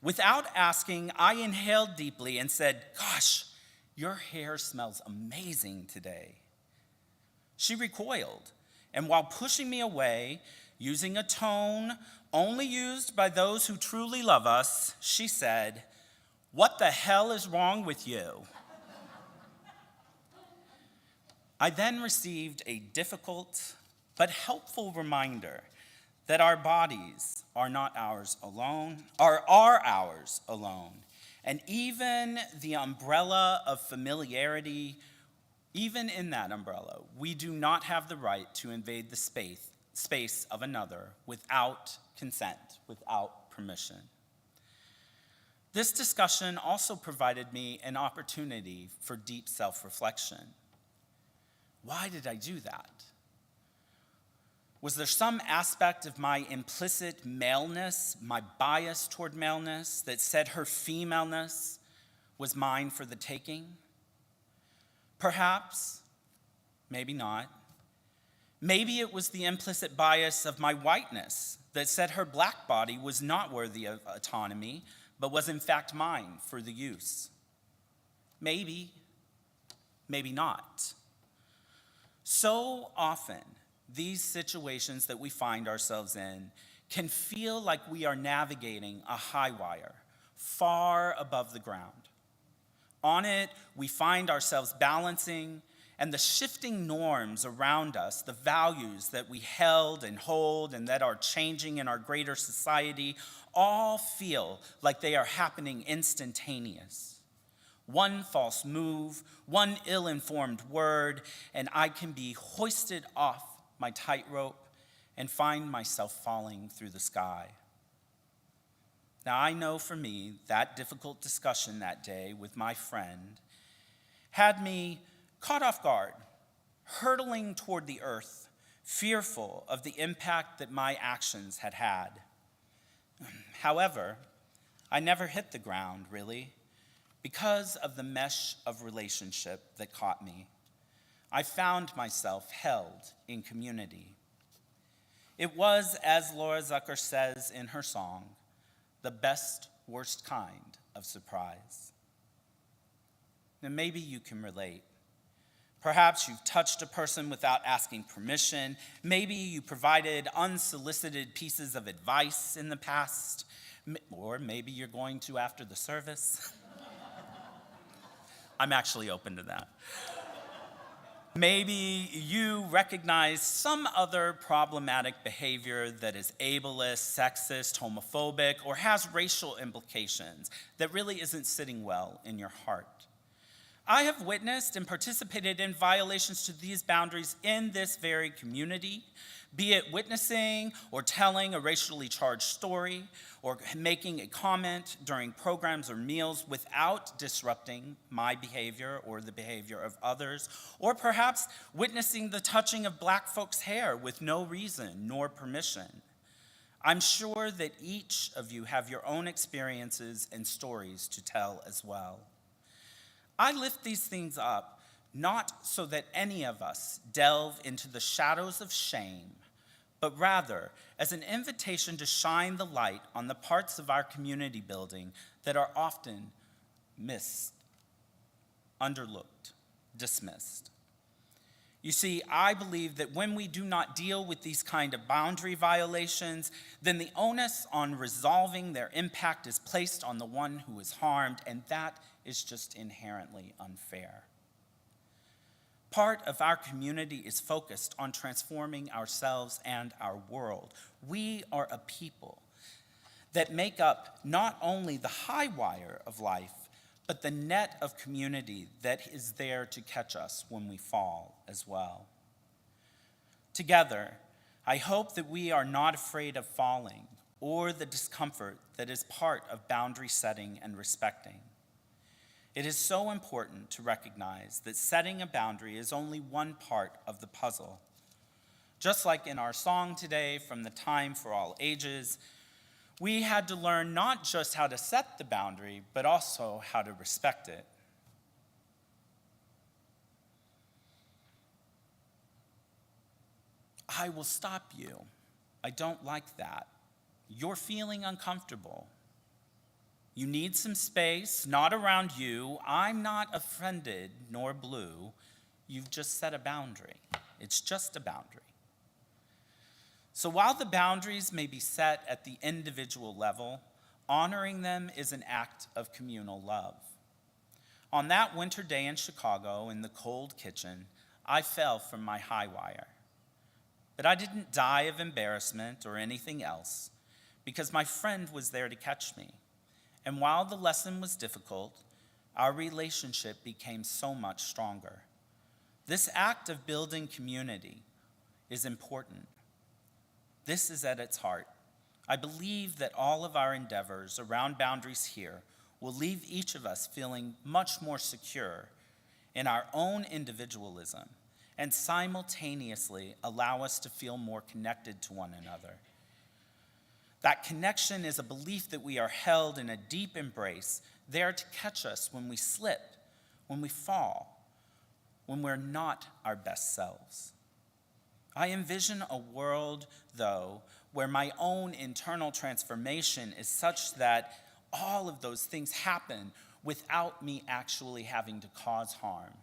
Without asking, I inhaled deeply and said, "Gosh, your hair smells amazing today." She recoiled, and while pushing me away, using a tone only used by those who truly love us, she said, "What the hell is wrong with you?" I then received a difficult but helpful reminder that our bodies are not ours alone, are ours alone. And even the umbrella of familiarity, even in that umbrella, we do not have the right to invade the space of another without consent, without permission. This discussion also provided me an opportunity for deep self-reflection. Why did I do that? Was there some aspect of my implicit maleness, my bias toward maleness, that said her femaleness was mine for the taking? Perhaps, maybe not. Maybe it was the implicit bias of my whiteness that said her black body was not worthy of autonomy, but was in fact mine for the use? Maybe, maybe not. So often, these situations that we find ourselves in can feel like we are navigating a high wire far above the ground. On it, we find ourselves balancing, and the shifting norms around us, the values that we held and hold and that are changing in our greater society, all feel like they are happening instantaneous. One false move, one ill-informed word, and I can be hoisted off my tightrope and find myself falling through the sky. Now, I know for me, that difficult discussion that day with my friend had me caught off guard, hurtling toward the earth, fearful of the impact that my actions had had. However, I never hit the ground, really, because of the mesh of relationship that caught me. I found myself held in community. It was, as Laura Zucker says in her song, the best, worst kind of surprise. Now, maybe you can relate. Perhaps you've touched a person without asking permission. Maybe you provided unsolicited pieces of advice in the past, or maybe you're going to after the service. I'm actually open to that. Maybe you recognize some other problematic behavior that is ableist, sexist, homophobic, or has racial implications that really isn't sitting well in your heart. I have witnessed and participated in violations to these boundaries in this very community, be it witnessing or telling a racially charged story or making a comment during programs or meals without disrupting my behavior or the behavior of others, or perhaps witnessing the touching of Black folks' hair with no reason nor permission. I'm sure that each of you have your own experiences and stories to tell as well. I lift these things up not so that any of us delve into the shadows of shame, but rather as an invitation to shine the light on the parts of our community building that are often missed, underlooked, dismissed. You see, I believe that when we do not deal with these kind of boundary violations, then the onus on resolving their impact is placed on the one who is harmed, and that is just inherently unfair. Part of our community is focused on transforming ourselves and our world. We are a people that make up not only the high wire of life, but the net of community that is there to catch us when we fall as well. Together, I hope that we are not afraid of falling or the discomfort that is part of boundary setting and respecting. It is so important to recognize that setting a boundary is only one part of the puzzle. Just like in our song today from the Time for All Ages, we had to learn not just how to set the boundary, but also how to respect it. I will stop you. I don't like that. You're feeling uncomfortable. You need some space, not around you. I'm not offended nor blue. You've just set a boundary. It's just a boundary. So while the boundaries may be set at the individual level, honoring them is an act of communal love. On that winter day in Chicago, in the cold kitchen, I fell from my high wire. But I didn't die of embarrassment or anything else, because my friend was there to catch me. And while the lesson was difficult, our relationship became so much stronger. This act of building community is important. This is at its heart. I believe that all of our endeavors around boundaries here will leave each of us feeling much more secure in our own individualism and simultaneously allow us to feel more connected to one another. That connection is a belief that we are held in a deep embrace, there to catch us when we slip, when we fall, when we're not our best selves. I envision a world, though, where my own internal transformation is such that all of those things happen without me actually having to cause harm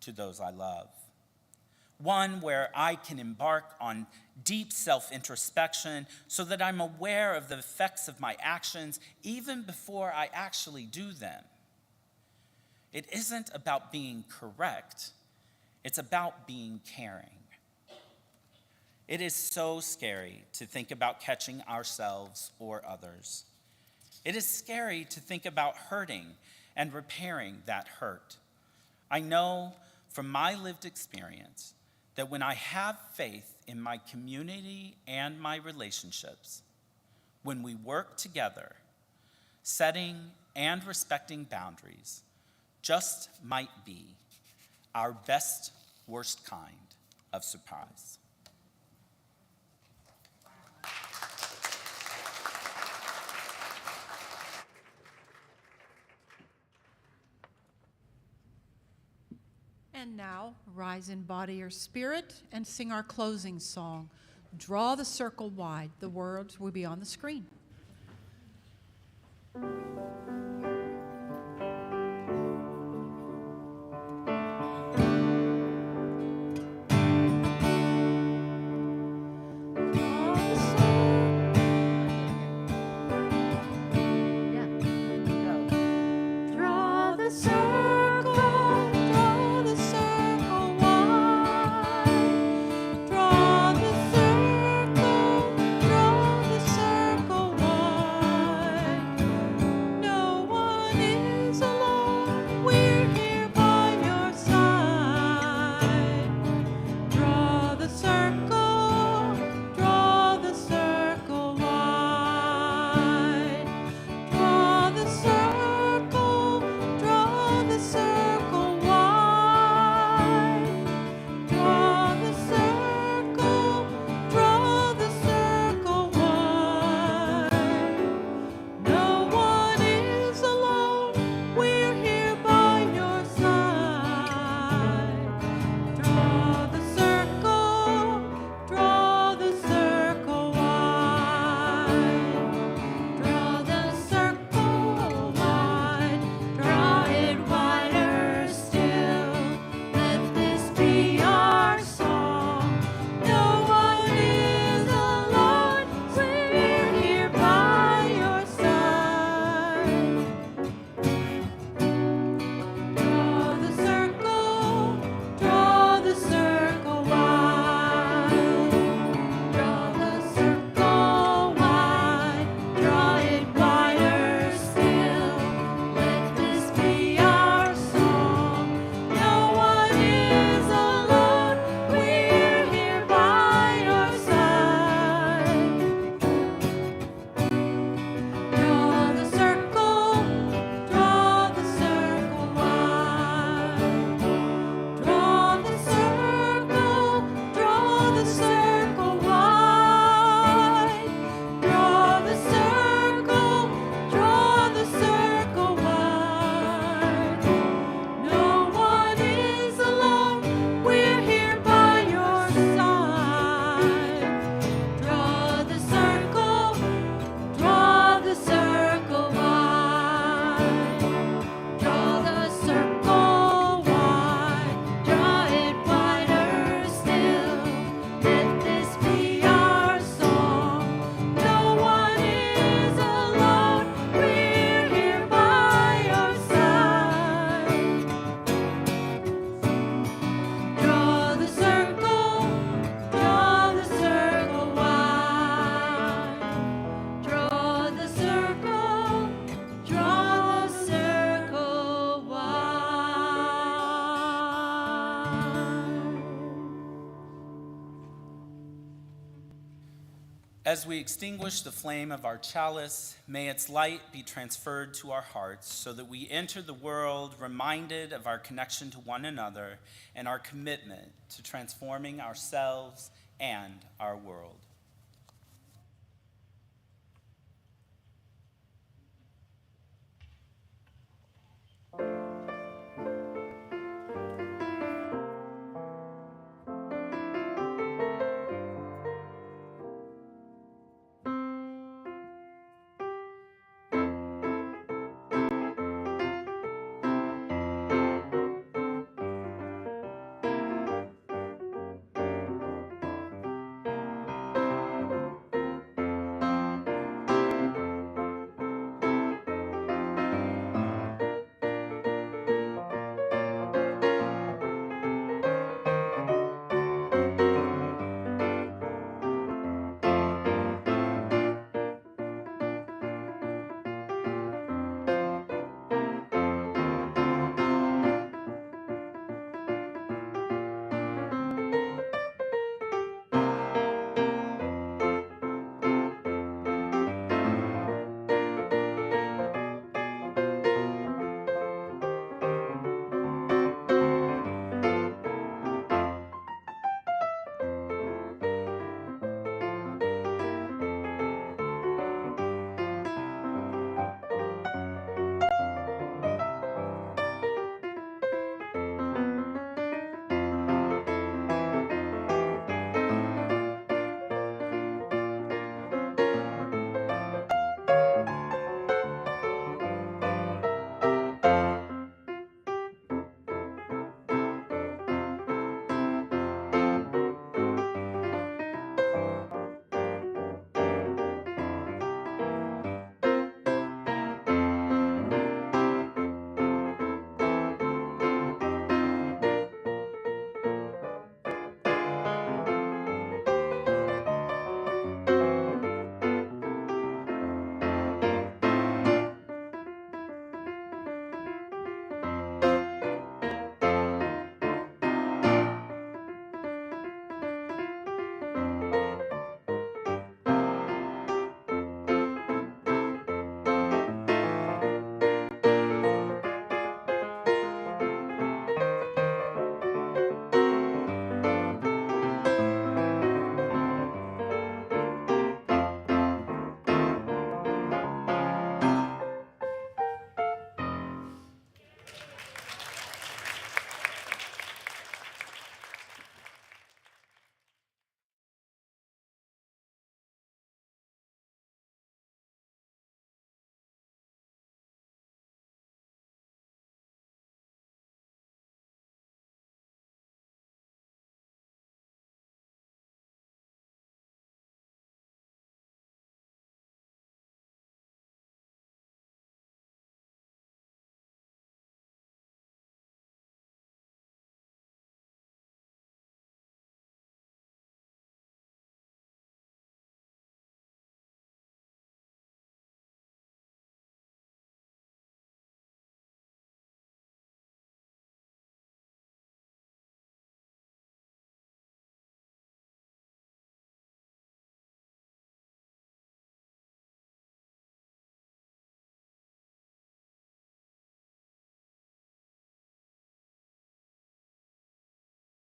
to those I love. One where I can embark on deep self-introspection so that I'm aware of the effects of my actions even before I actually do them. It isn't about being correct, it's about being caring. It is so scary to think about catching ourselves or others. It is scary to think about hurting and repairing that hurt. I know from my lived experience that when I have faith in my community and my relationships, when we work together, setting and respecting boundaries just might be our best, worst kind of surprise. And now, rise in body or spirit and sing our closing song. Draw the circle wide. The words will be on the screen. Draw the circle, draw the circle wide. Draw the circle, draw the circle wide. No one is alone, we're here by your side. Draw the circle, draw the circle wide. Draw the circle, draw the circle wide. Draw the circle, draw the circle wide. No one is alone, we're here by your side. Draw the circle, draw the circle wide. Draw the circle wide, draw it wider still. Let this be our song. No one is alone, we're here by your side. Draw the circle, draw the circle wide. Draw the circle wide, draw it wider still. Let this be our song. No one is alone, we're here by your side. Draw the circle, draw the circle wide. Draw the circle, draw the circle wide. Draw the circle, draw the circle wide. No one is alone, we're here by your side. Draw the circle, draw the circle wide. Draw the circle wide, draw it wider still. Let this be our song. No one is alone, we're here by your side. Draw the circle, draw the circle wide. Draw the circle, draw the circle wide. As we extinguish the flame of our chalice, may its light be transferred to our hearts so that we enter the world reminded of our connection to one another and our commitment to transforming ourselves and our world.